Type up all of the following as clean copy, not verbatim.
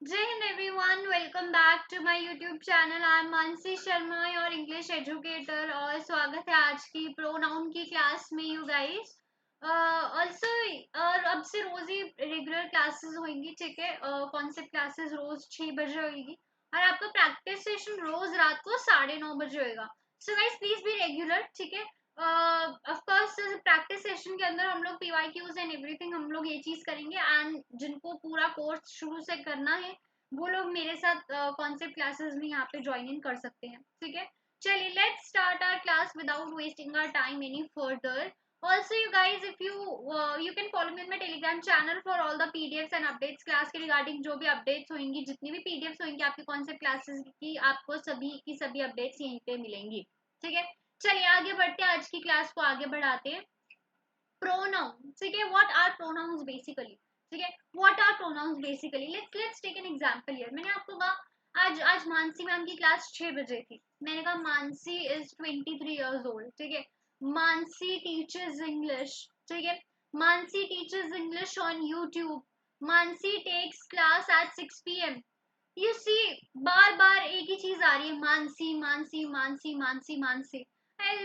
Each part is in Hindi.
जय हिंद everyone, welcome back to my YouTube channel. I am Mansi Sharma, your English educator, और स्वागत है आज की प्रोनाउन की क्लास में यू गाइस। ऑल्सो और अब से रोज ही रेगुलर क्लासेस होंगी, ठीक है। कॉन्सेप्ट क्लासेस रोज 6 बजे होगी और आपका प्रैक्टिस सेशन रोज रात को 9:30 बजे होगा। So guys please be regular, ठीक है। ऑफ कोर्स प्रैक्टिस सेशन के अंदर हम लोग पीवाईक्यूज एंड एवरीथिंग हम लोग ये चीज करेंगे, एंड जिनको पूरा कोर्स शुरू से करना है वो लोग मेरे साथ कॉन्सेप्ट क्लासेस में यहाँ पे ज्वाइन इन कर सकते हैं, ठीक है। चलिए let's start our class without wasting our time any further. Also, you guys, if you can follow me on my Telegram channel for all the PDFs and updates class के regarding जो भी updates होंगी, जितनी भी PDFs होंगी आपकी concept classes की, आपको सभी की सभी updates यहीं पे मिलेंगी, ठीक है। चलिए आगे बढ़ते हैं, आज की क्लास को आगे बढ़ाते हैं। प्रोनाउन, ठीक है। व्हाट आर प्रोनाउंस बेसिकली, ठीक है। What are pronouns basically, let's take an example here. मैंने आपको कहा आज मानसी मैम की क्लास 6 बजे थी। मैंने कहा मानसी इज 23 इयर्स ओल्ड, ठीक है। मानसी टीचर्स इंग्लिश, ठीक है। Mansi teachers English on YouTube. Mansi takes class at 6 PM। You see, बार बार एक ही चीज आ रही है, Mansi Mansi Mansi Mansi Mansi.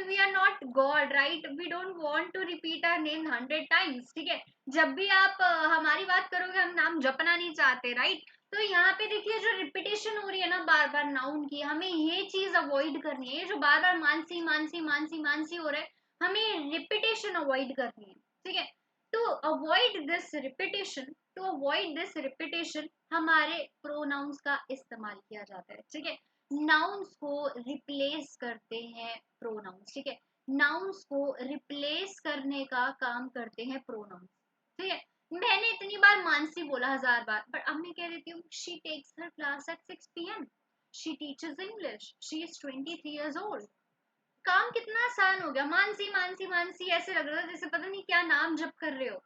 We are not god, right? We don't want to repeat our name 100 times, ठीक है। जब भी आप हमारी बात करोगे, हम नाम जपना नहीं चाहते, राइट? तो यहाँ पे देखिए जो रिपीटेशन हो रही है ना बार बार नाउन की, हमें ये चीज अवॉइड करनी है। ये जो बार बार मानसी मानसी मानसी मानसी हो रहा है, हमें रिपीटेशन अवॉइड करनी है, ठीक है। To avoid this repetition, to avoid this repetition हमारे प्रोनाउंस का इस्तेमाल किया जाता है, ठीक है। नाउन्स को रिप्लेस करते हैं प्रोनाउंस, ठीक है। नाउन्स को रिप्लेस करने का काम करते हैं प्रोनाउंस, ठीक है। मैंने इतनी बार मानसी बोला 1000 बार, पर अब मैं कह देती हूँ she takes her class at 6 PM। She teaches English. She is 23 years old. काम कितना आसान हो गया। मानसी मानसी मानसी ऐसे लग रहा था जैसे पता नहीं क्या नाम जप कर रहे हो,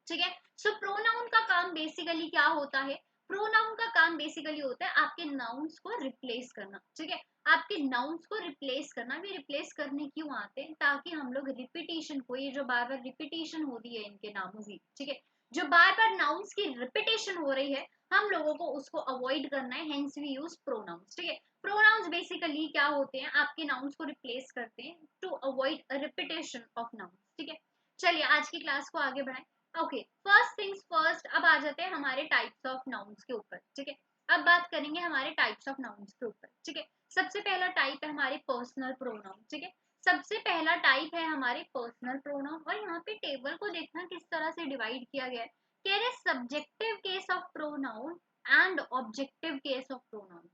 ठीक है। सो प्रोनाउन का काम बेसिकली क्या होता है? प्रोनाउन का काम बेसिकली होता है आपके नाउन्स को रिप्लेस करना, ठीक है। आपके नाउन्स को रिप्लेस करना। भी रिप्लेस करने क्यों आते हैं? ताकि हम लोग रिपीटेशन को, ये जो बार बार रिपीटेशन हो रही है इनके नामों की, ठीक है, जो बार बार नाउन्स की रिपीटेशन हो रही है, हम लोगों को उसको अवॉइड करना है। हेंस वी यूज प्रोनाउंस, ठीक है। प्रोनाउंस बेसिकली क्या होते हैं? आपके नाउन्स को रिप्लेस करते हैं to avoid repetition of nouns, ठीक है। चलिए आज की क्लास को आगे बढ़ाएं। ओके, फर्स्ट थिंग्स फर्स्ट, अब आ जाते हैं हमारे टाइप्स ऑफ नाउन्स के ऊपर, ठीक है। अब बात करेंगे हमारे टाइप्स ऑफ नाउन्स के ऊपर, ठीक है। सबसे पहला टाइप है हमारे पर्सनल प्रोनाउन, ठीक है। सबसे पहला टाइप है हमारे पर्सनल प्रोनाउन, और यहाँ पे टेबल को देखना किस तरह से डिवाइड किया गया है। कह रहे subjective case of pronoun and objective case of pronoun.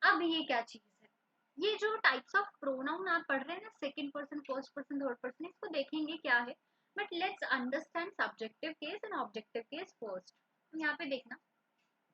अब ये क्या चीज है? ये जो टाइप्स ऑफ प्रोनाउन आप पढ़ रहे हैं ना, second person, first person, third person, इसको देखेंगे क्या है। But let's understand subjective case and objective case first. यहाँ पे देखना,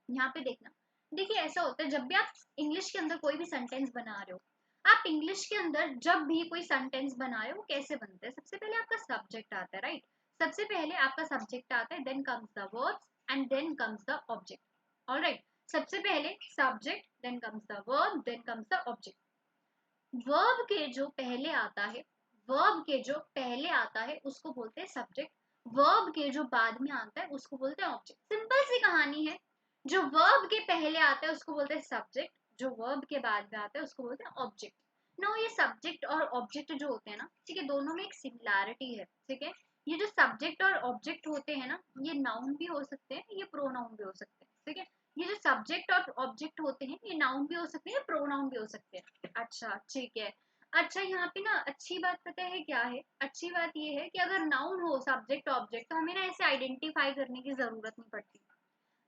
यहाँ पे देखना। देखिए ऐसा होता है जब भी आप इंग्लिश के अंदर कोई भी सेंटेंस बना रहे हो, आप इंग्लिश के अंदर जब भी कोई सेंटेंस बना रहे हो, वो कैसे बनते हैं? सबसे पहले आपका सब्जेक्ट आता है, राइट? सबसे पहले आपका सब्जेक्ट आता है, then comes the verbs and then comes the object. Alright, सबसे पहले subject, then comes the verb, then comes the object. Verb के जो पहले आता है, वर्ब के जो पहले आता है उसको बोलते हैं सब्जेक्ट। वर्ब के जो बाद में आता है उसको बोलते हैं ऑब्जेक्ट। सिंपल सी कहानी है। जो वर्ब के पहले आता है उसको बोलते हैं सब्जेक्ट, जो वर्ब के बाद में आता है उसको बोलते हैं ऑब्जेक्ट। नो, ये सब्जेक्ट और ऑब्जेक्ट जो होते हैं ना, ठीक है, दोनों में एक सिमिलैरिटी है, ठीक है। ये जो सब्जेक्ट और ऑब्जेक्ट होते हैं ना, ये नाउन भी हो सकते हैं, ये प्रोनाउन भी हो सकते हैं, ठीक है। ये जो सब्जेक्ट और ऑब्जेक्ट होते हैं, ये नाउन भी हो सकते हैं, प्रोनाउन भी हो सकते हैं। अच्छा ठीक है। अच्छा यहाँ पे ना अच्छी बात पता है क्या है? अच्छी बात ये है कि अगर नाउन हो सब्जेक्ट ऑब्जेक्ट तो हमें ना ऐसे आइडेंटिफाई करने की जरूरत नहीं पड़ती।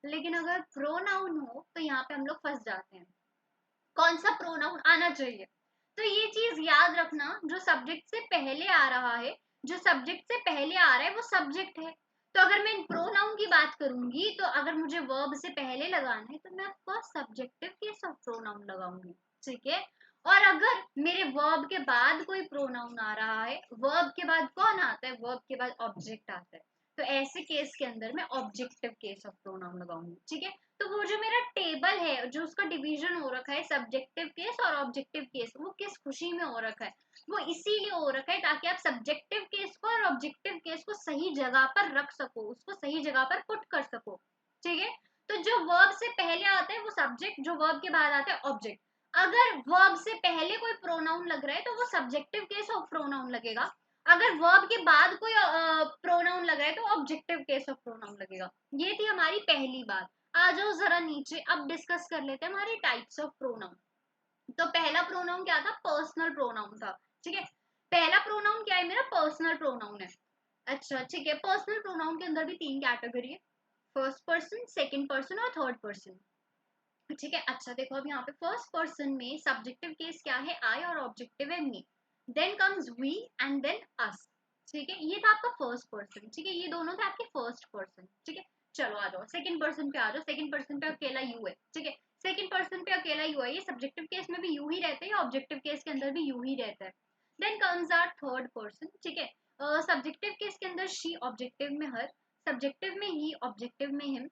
लेकिन अगर प्रोनाउन हो तो यहाँ पे हम लोग फंस जाते हैं। कौन सा प्रोनाउन आना चाहिए? तो ये चीज याद रखना, जो सब्जेक्ट से पहले आ रहा है, जो सब्जेक्ट से पहले आ रहा है वो सब्जेक्ट है। तो अगर मैं प्रोनाउन की बात करूंगी, तो अगर मुझे वर्ब से पहले लगाना है तो मैं of course subjective case of pronoun लगाऊंगी, ठीक है। और अगर मेरे वर्ब के बाद कोई प्रोनाउन आ रहा है, वर्ब के बाद कौन आता है? वर्ब के बाद ऑब्जेक्ट आता है। तो ऐसे केस के अंदर मैं ऑब्जेक्टिव केस ऑफ प्रोनाउन लगाऊंगी, ठीक है। तो वो जो मेरा टेबल है, जो उसका डिवीजन हो रखा है सब्जेक्टिव केस और ऑब्जेक्टिव केस, वो किस खुशी में हो रखा है? वो इसीलिए हो रखा है ताकि आप सब्जेक्टिव केस को और ऑब्जेक्टिव केस को सही जगह पर रख सको, उसको सही जगह पर पुट कर सको, ठीक है। तो जो वर्ब से पहले आता है वो सब्जेक्ट, जो वर्ब के बाद आता है ऑब्जेक्ट। अगर वर्ब से पहले कोई प्रोनाउन लग रहा है तो वो सब्जेक्टिव केस ऑफ प्रोनाउन लगेगा, अगर वर्ब के बाद कोई प्रोनाउन लग रहा है तो ऑब्जेक्टिव केस ऑफ प्रोनाउन लगेगा। ये थी हमारी पहली बात। आ जाओ जरा नीचे, अब डिस्कस कर लेते हैं हमारे टाइप्स ऑफ प्रोनाउन। तो पहला प्रोनाउन क्या था, पर्सनल प्रोनाउन था। ठीक है, पहला प्रोनाउन क्या है मेरा, पर्सनल प्रोनाउन है। अच्छा ठीक है, पर्सनल प्रोनाउन के अंदर भी तीन कैटेगरी है, फर्स्ट पर्सन, सेकंड पर्सन और थर्ड पर्सन। ठीक है, अच्छा देखो अब यहाँ पे फर्स्ट पर्सन में सब्जेक्टिव केस क्या है, आई, और ऑब्जेक्टिव है me, then comes we and then us. ठीक है, ये था आपका फर्स्ट पर्सन। ठीक है, ये दोनों थे आपके फर्स्ट पर्सन। ठीक है, चलो आ जाओ सेकंड पर्सन पे, आ जाओ सेकंड पर्सन पे अकेला यू है। ठीक है, सेकंड पर्सन पे अकेला यू है, ये सब्जेक्टिव केस में भी यू ही रहते हैं, ऑब्जेक्टिव केस के अंदर भी यू ही रहता है। Then comes our third person. ठीक है, सब्जेक्टिव केस के अंदर शी, ऑब्जेक्टिव में हर, सब्जेक्टिव में ही, ऑब्जेक्टिव में हिम।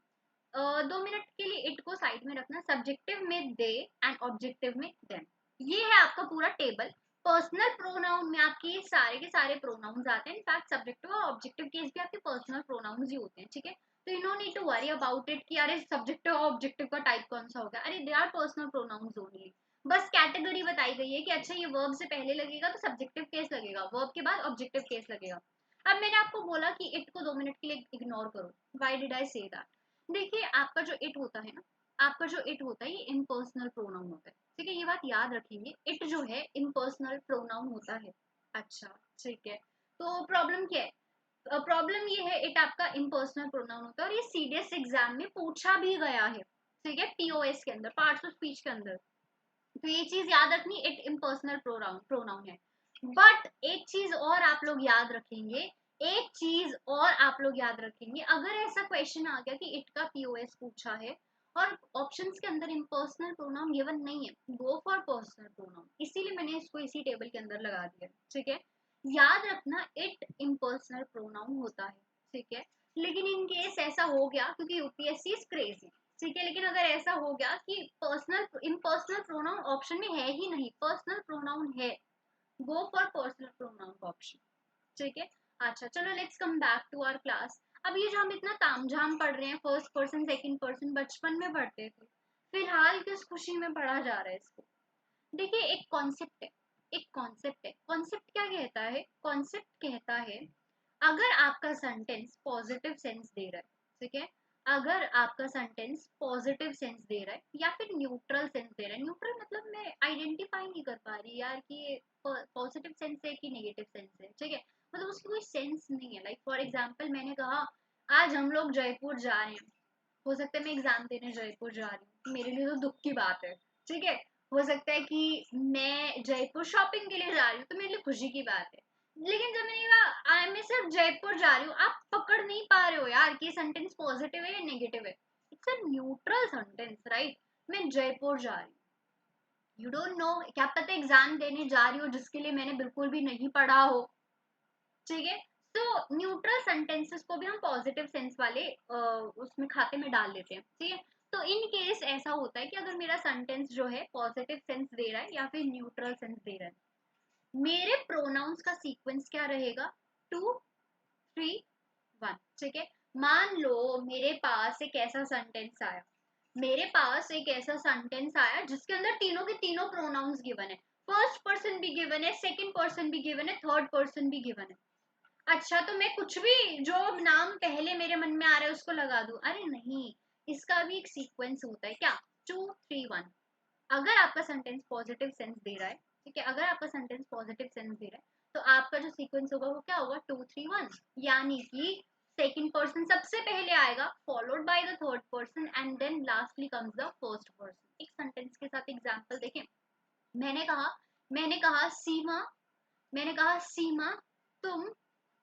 2 मिनट के लिए इट को साइड में रखना, सब्जेक्टिव में दे एंड ऑब्जेक्टिव में देम। ये है आपका पूरा टेबल। पर्सनल प्रोनाउन में आपके ये सारे के सारे प्रोनाउंस आते हैं, इनफैक्ट सब्जेक्टिव और ऑब्जेक्टिव केस भी आपके पर्सनल प्रोनाउंस ही होते हैं। ठीक है, तो you no need to worry about it कि अरे सब्जेक्टिव और ऑब्जेक्टिव का टाइप कौन सा होगा, अरे they are personal pronouns only. बस कैटेगरी बताई गई है कि अच्छा ये वर्ब से पहले लगेगा तो सब्जेक्टिव केस लगेगा, वर्ब के बाद ऑब्जेक्टिव केस लगेगा। अब मैंने आपको बोला कि इट को 2 मिनट के लिए इग्नोर करो, why did I say that. देखिए आपका जो इट होता है ना, आपका जो इट होता है ये इम्पर्सनल प्रोनाउन होता है। ठीक है, ये बात याद रखेंगे, इट जो है इम्पर्सनल प्रोनाउन होता है। अच्छा ठीक है, तो प्रॉब्लम क्या है, प्रॉब्लम ये है इट आपका इम्पर्सनल प्रोनाउन होता है और ये सीडीएस एग्जाम में पूछा भी गया है। ठीक है, पीओएस के अंदर, पार्ट्स ऑफ स्पीच के अंदर। तो ये चीज याद रखनी, इट इम्पर्सनल प्रोनाउन प्रोनाउन है। बट एक चीज और आप लोग याद रखेंगे, एक चीज और आप लोग याद रखेंगे, अगर ऐसा क्वेश्चन आ गया कि इट का पीओएस पूछा है और ऑप्शंस के अंदर इम्पर्सनल प्रोनाउन गिवन नहीं है, गो फॉर पर्सनल प्रोनाउन। इसीलिए मैंने इसको इसी टेबल के अंदर लगा दिया। ठीक है, याद रखना इट इम्पर्सनल प्रोनाउन होता है। ठीक है, लेकिन इन केस ऐसा हो गया, क्योंकि यूपीएससी इज क्रेजी। ठीक है, लेकिन अगर ऐसा हो गया कि पर्सनल इम्पर्सनल प्रोनाउन ऑप्शन में है ही नहीं, पर्सनल प्रोनाउन है, go for personal pronoun option. ठीक है, अच्छा चलो let's come back to our class. अब ये जो हम इतना तामझाम पढ़ रहे हैं, फर्स्ट पर्सन सेकंड पर्सन, बचपन में पढ़ते थे, फिलहाल किस खुशी में पढ़ा जा रहा है इसको। देखिए एक कॉन्सेप्ट है, एक कॉन्सेप्ट है, कॉन्सेप्ट क्या कहता है, कॉन्सेप्ट कहता है अगर आपका सेंटेंस पॉजिटिव सेंस दे रहा है, ठीक है, अगर आपका सेंटेंस पॉजिटिव सेंस दे रहा है या फिर न्यूट्रल सेंस दे रहा है, न्यूट्रल मतलब मैं आइडेंटिफाई नहीं कर पा रही यार कि पॉजिटिव सेंस है कि नेगेटिव सेंस है। ठीक है, मतलब उसकी कोई सेंस नहीं है। लाइक फॉर एग्जांपल मैंने कहा आज हम लोग जयपुर जा रहे हैं, हो सकता है मैं एग्जाम देने जयपुर जा रही हूँ, मेरे लिए तो दुख की बात है। ठीक है, हो सकता है कि मैं जयपुर शॉपिंग के लिए जा रही हूँ तो मेरे लिए खुशी की बात है। लेकिन जब मैंने कहा मैं सिर्फ जयपुर जा रही हूँ, आप पकड़ नहीं पा रहे हो यार कि सेंटेंस पॉजिटिव है या नेगेटिव है। It's a neutral sentence right, मैं जयपुर जा रही हूँ, यू डोंट नो, क्या पता एग्जाम देने जा रही हो जिसके लिए मैंने बिल्कुल भी नहीं पढ़ा हो। ठीक है, तो न्यूट्रल सेंटेंसेस को भी हम पॉजिटिव सेंस वाले उसमें खाते में डाल लेते हैं। ठीक है, तो इन केस ऐसा होता है कि अगर मेरा सेंटेंस जो है पॉजिटिव सेंस दे रहा है या फिर न्यूट्रल सेंस दे रहा है, मेरे प्रोनाउंस का सीक्वेंस क्या रहेगा, 2 3 1। ठीक है, मान लो मेरे पास एक ऐसा सेंटेंस आया, मेरे पास एक ऐसा सेंटेंस आया जिसके अंदर तीनों के तीनों प्रोनाउंस गिवन है, फर्स्ट पर्सन भी गिवन है, सेकंड पर्सन भी गिवन है, थर्ड पर्सन भी गिवन है। अच्छा तो मैं कुछ भी जो नाम पहले मेरे मन में आ रहा है उसको लगा दूं, अरे नहीं, इसका भी एक सीक्वेंस होता है। क्या, 2 3 1। अगर आपका सेंटेंस पॉजिटिव सेंस दे रहा है, ठीक है, अगर आपका सेंटेंस पॉजिटिव सेंस दे रहा है तो आपका जो सीक्वेंस होगा वो क्या होगा, 2 3 1। यानी कि सेकंड पर्सन सबसे पहले आएगा, followed by the third person and then lastly comes the first person. एक सेंटेंस के साथ एग्जांपल देखें। मैंने कहा मैंने कहा सीमा, मैंने कहा सीमा तुम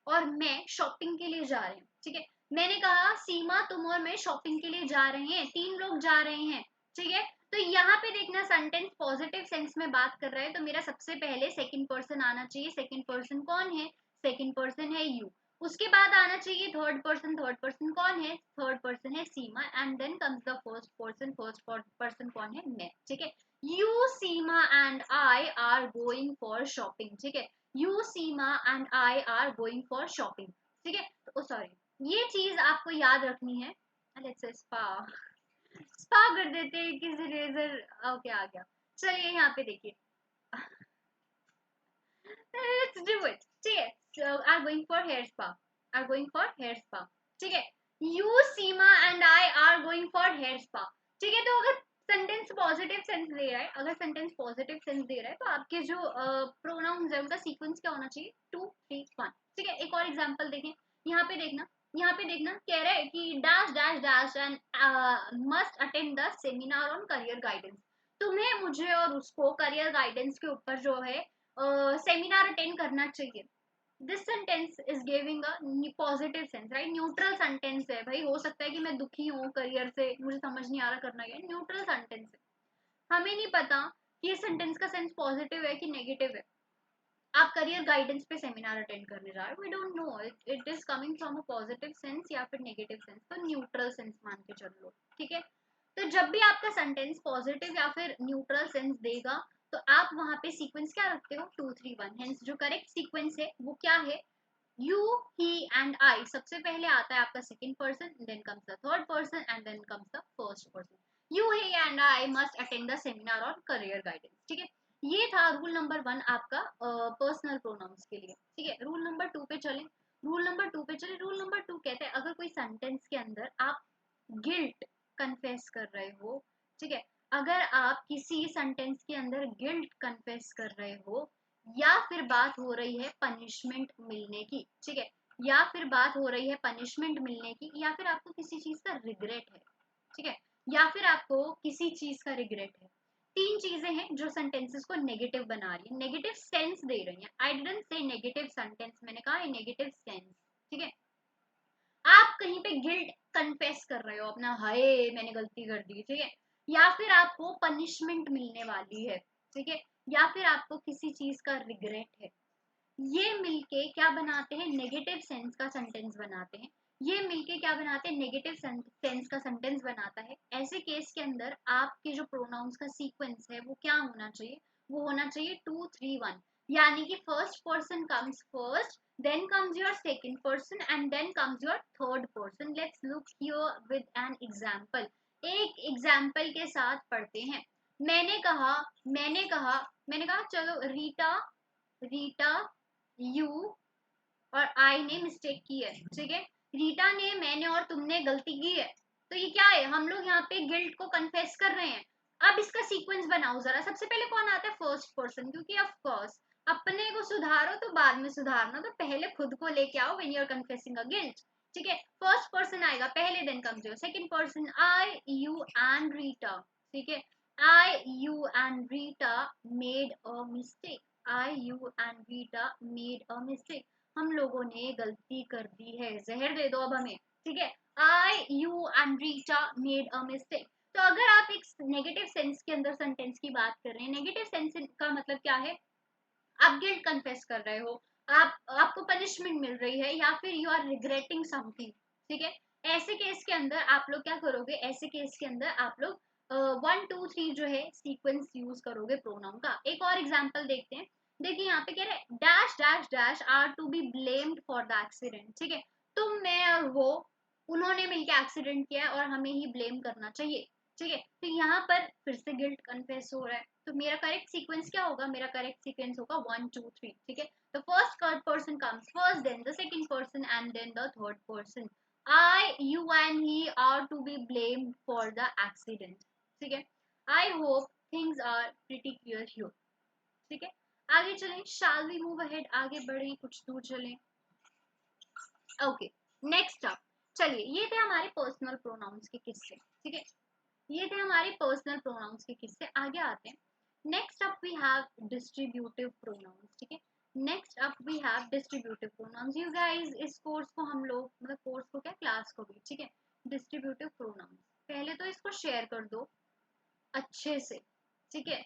और मैं शॉपिंग के लिए जा रहे हैं। ठीक है, मैंने कहा सीमा तुम और मैं शॉपिंग के लिए जा रहे हैं, 3 लोग जा रहे हैं। ठीक है, तो यहाँ पे देखना सेंटेंस पॉजिटिव सेंस में बात कर रहा है तो मेरा सबसे पहले सेकंड पर्सन आना चाहिए। सेकंड पर्सन कौन है, सेकंड पर्सन है यू। उसके बाद आना चाहिए थर्ड पर्सन, थर्ड पर्सन कौन है, थर्ड पर्सन है Seema, and then comes the first person, first person कौन है, मैं। ठीक है, you Seema and I are going for shopping. ठीक है, you Seema and I are going for shopping. ठीक है, तो सॉरी, ये चीज आपको याद रखनी है। लेट्स से स्पा, स्पा कर देते हैं किसी रेजर। ओके आ गया। चलिए यहाँ पे देखिए, लेट्स डू इट। ठीक है, so are going for hair spa, are going for hair spa। ठीक है, you Seema and I are going for hair spa। ठीक है, तो अगर सेंटेंस पॉजिटिव सेंस दे रहा है, अगर सेंटेंस पॉजिटिव सेंस दे रहा है, तो आपके जो प्रोनाउंस है उनका सीक्वेंस क्या होना चाहिए, 2 3 1। ठीक है, एक और एग्जांपल देखें, यहाँ पे देखना, यहाँ पे देखना कह रहा है कि dash dash dash and must attend the seminar on career guidance. तुम्हें, मुझे और उसको करियर गाइडेंस के ऊपर जो है सेमिनार अटेंड करना चाहिए। This sentence is giving a positive sense, right. Neutral sentence है भाई, हो सकता है कि मैं दुखी हूँ करियर से, मुझे समझ नहीं आ रहा करना क्या, न्यूट्रल सेंटेंस है। हमें नहीं पता कि ये सेंटेंस का सेंस पॉजिटिव है कि नेगेटिव है। आप करियर गाइडेंस पे सेमिनार अटेंड करने जा रहे हो, we don't know it is coming from a positive sense या फिर नेगेटिव सेंस, तो न्यूट्रल सेंस मान के चल लो। ठीक है, तो जब भी आपका सेंटेंस पॉजिटिव या फिर न्यूट्रल सेंस देगा, तो आप वहां पे सीक्वेंस क्या रखते हो, 2 3 1। हेंस जो करेक्ट सीक्वेंस है वो क्या है, यू, ही एंड आई। सबसे पहले आता है आपका second person, then comes the third person and then comes the first person. You, he and I must attend the seminar on career guidance. ठीक है, ये था रूल नंबर 1 आपका पर्सनल प्रोनाउंस के लिए। ठीक है, रूल नंबर 2 पे चलें। रूल नंबर 2 पे चले। रूल नंबर 2 कहते हैं, अगर कोई सेंटेंस के अंदर आप गिल्ट कन्फेस कर रहे हो, ठीक है, अगर आप किसी सेंटेंस के अंदर गिल्ट कन्फेस कर रहे हो, या फिर बात हो रही है पनिशमेंट मिलने की, ठीक है, या फिर बात हो रही है पनिशमेंट मिलने की, या फिर आपको किसी चीज का रिग्रेट है, ठीक है, या फिर आपको किसी चीज का रिग्रेट है। 3 चीजें हैं जो सेंटेंसेस को नेगेटिव बना रही है, नेगेटिव सेंस दे रही है। I didn't say negative sentence, मैंने कहा है नेगेटिव सेंस। ठीक है, आप कहीं पे गिल्ट कन्फेस कर रहे हो अपना, हाय मैंने गलती कर दी, ठीक है, या फिर आपको पनिशमेंट मिलने वाली है, ठीक है, या फिर आपको किसी चीज का रिग्रेट है। ये मिलके क्या बनाते हैं, नेगेटिव सेंस का सेंटेंस बनाते हैं। ये मिलके क्या बनाते हैं, नेगेटिव सेंस का सेंटेंस बनाता है। ऐसे केस के अंदर आपके जो प्रोनाउंस का सीक्वेंस है वो क्या होना चाहिए, वो होना चाहिए 2 3 1। यानी कि first person comes first, then comes your second person and then comes your third person। let's look here with an example। एक एग्जाम्पल के साथ पढ़ते हैं। मैंने कहा, मैंने कहा, मैंने कहा चलो रीटा, रीटा, यू और आई ने मिस्टेक की है, ठीक है, रीटा ने, मैंने और तुमने गलती की है। तो ये क्या है, हम लोग यहाँ पे गिल्ट को कन्फेस कर रहे हैं। अब इसका सीक्वेंस बनाओ जरा। सबसे पहले कौन आता है, फर्स्ट पर्सन, क्योंकि ऑफ कोर्स अपने को सुधारो तो बाद में सुधारना, तो पहले खुद को लेके आओ when you are confessing a guilt. ठीक है, फर्स्ट पर्सन आएगा पहले, then comes your second person, I you and Rita. ठीक है, I you and Rita made a mistake, I you and Rita made a mistake. हम लोगों ने गलती कर दी है, जहर दे दो अब हमें। ठीक है, I you and Rita made a mistake. तो अगर आप एक नेगेटिव सेंस के अंदर सेंटेंस की बात कर रहे हैं, नेगेटिव सेंस का मतलब क्या है, आप गिल्ट कन्फेस कर रहे हो, आपको पनिशमेंट मिल रही है, या फिर यू आर रिग्रेटिंग समथिंग। ठीक है, ऐसे केस के अंदर आप लोग क्या करोगे, ऐसे केस के अंदर आप लोग 1 2 3 जो है सीक्वेंस यूज करोगे प्रोनाउन का। एक और एग्जांपल देखते हैं। देखिए यहाँ पे कह रहे हैं dash dash dash are to be blamed for the accident. ठीक है, तुम, मैं और वो, उन्होंने मिलकर एक्सीडेंट किया है और हमें ही ब्लेम करना चाहिए। ठीक है, तो यहाँ पर फिर से गिल्ट कन्फेस हो रहा है, तो मेरा करेक्ट सीक्वेंस क्या होगा, मेरा करेक्ट सीक्वेंस होगा 1 2 3। ठीक है, the first person comes first, then the second person and then the third person. I you and he are to be blamed for the accident. ठीक है, I hope things are pretty clear here. ठीक है, आगे चलें, शाल वी मूव अहेड, आगे बढ़ें, कुछ दूर चलें। ओके, नेक्स्ट अप, चलिए ये थे हमारे पर्सनल प्रोनाउंस के किस्से। ठीक है, ये थे हमारे पर्सनल प्रोनाउंस के किस्से। आगे आते हैं। Next up we have distributive pronouns. ठीक है, next up we have distributive pronouns. You guys, इस कोर्स को हम लोग, मतलब कोर्स को क्या, क्लास को भी, ठीक है, डिस्ट्रीब्यूटिव प्रोनाउंस, पहले तो इसको शेयर कर दो अच्छे से। ठीक है,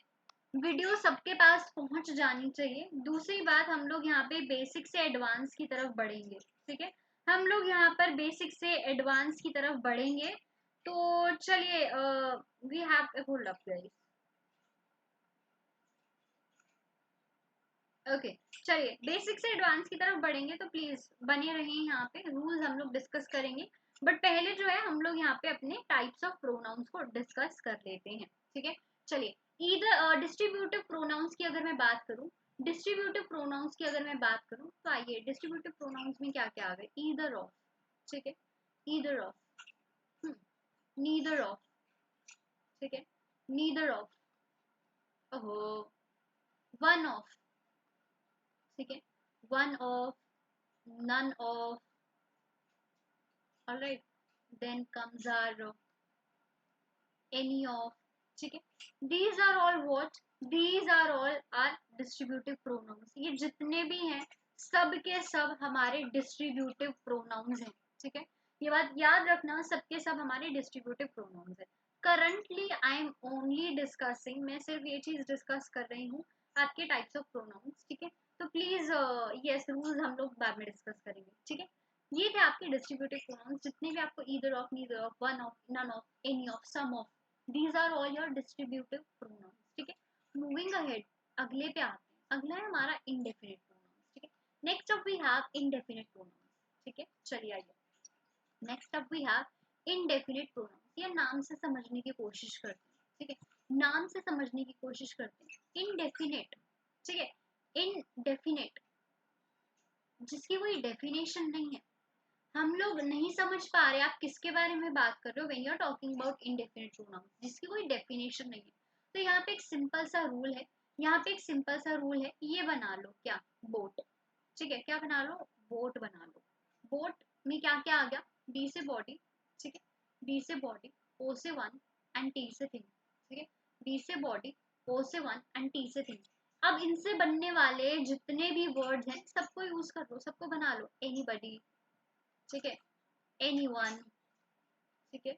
वीडियो सबके पास पहुंच जानी चाहिए। दूसरी बात, हम लोग यहाँ पे बेसिक से एडवांस की तरफ बढ़ेंगे। ठीक है, हम लोग यहाँ पर बेसिक से एडवांस की तरफ बढ़ेंगे। तो चलिए, we have hold up guys. Okay, चलिए बेसिक से एडवांस की तरफ बढ़ेंगे, तो प्लीज बने रहिए यहाँ पे, रूल्स हम लोग डिस्कस करेंगे। बट पहले जो है हम लोग यहाँ पे अपने टाइप्स ऑफ प्रोनाउंस को डिस्कस कर लेते हैं, ठीक है। चलिए, ईदर डिस्ट्रीब्यूटिव प्रोनाउंस की अगर मैं बात करूँ, डिस्ट्रीब्यूटिव प्रोनाउंस की अगर मैं बात करूँ तो आइए डिस्ट्रीब्यूटिव प्रोनाउंस में क्या क्या आ गए, ईदर ऑफ, ठीक है, ईदर ऑफ, नीदर ऑफ, ठीक है, नीदर ऑफ, ओहो, वन ऑफ, ठीक है, one of, none of, all right, then comes our any of, ठीक है। these are all what, these are all are distributive pronouns, ये जितने भी हैं सब के सब हमारे distributive pronouns हैं, ठीक है। ये बात याद रखना, सबके सब हमारे distributive pronouns हैं। currently I am only discussing, मैं सिर्फ ये चीज डिस्कस कर रही हूँ आपके टाइप्स ऑफ प्रोनाउंस, ठीक है। तो प्लीज यस, रूल्स हम लोग बाद में डिस्कस करेंगे, ठीक है। ये थे आपके डिस्ट्रीब्यूटिव प्रोनाउंस, जितने भी आपको either of, neither of, one of, none of, any of, some of, these are all your distributive pronouns, ठीक है। मूविंग अहेड, अगले पे आते हैं, अगला है हमारा इंडेफिनिट प्रोनाउंस, ठीक है। Next up we have indefinite pronouns, ठीक है। चलिए आइए, next up we have indefinite pronouns, ये नाम से समझने की कोशिश करते हैं, ठीक है, नाम से समझने की कोशिश करते हैं। इनडेफिनेट, ठीक है, इनडेफिनेट जिसकी कोई डेफिनेशन नहीं है, हम लोग नहीं समझ पा रहे आप किसके बारे में बात कर रहे हो when you are talking about indefinite pronoun, जिसकी कोई डेफिनेशन नहीं है। तो यहाँ पे एक सिंपल सा रूल है, यहाँ पे एक सिंपल सा रूल है, ये बना लो, क्या, बोट, ठीक है, क्या बना लो, बोट बना लो। बोट में क्या क्या आ गया, बी से बॉडी, ठीक है, बी से बॉडी, ओ से वन एंड टी से थिंग, ठीक है, बी से बॉडी, ओ से वन एंड टी से थिंग। अब इनसे बनने वाले जितने भी वर्ड्स हैं सबको यूज कर लो, सबको बना लो, एनीबडी, ठीक है, anyone, ठीक है,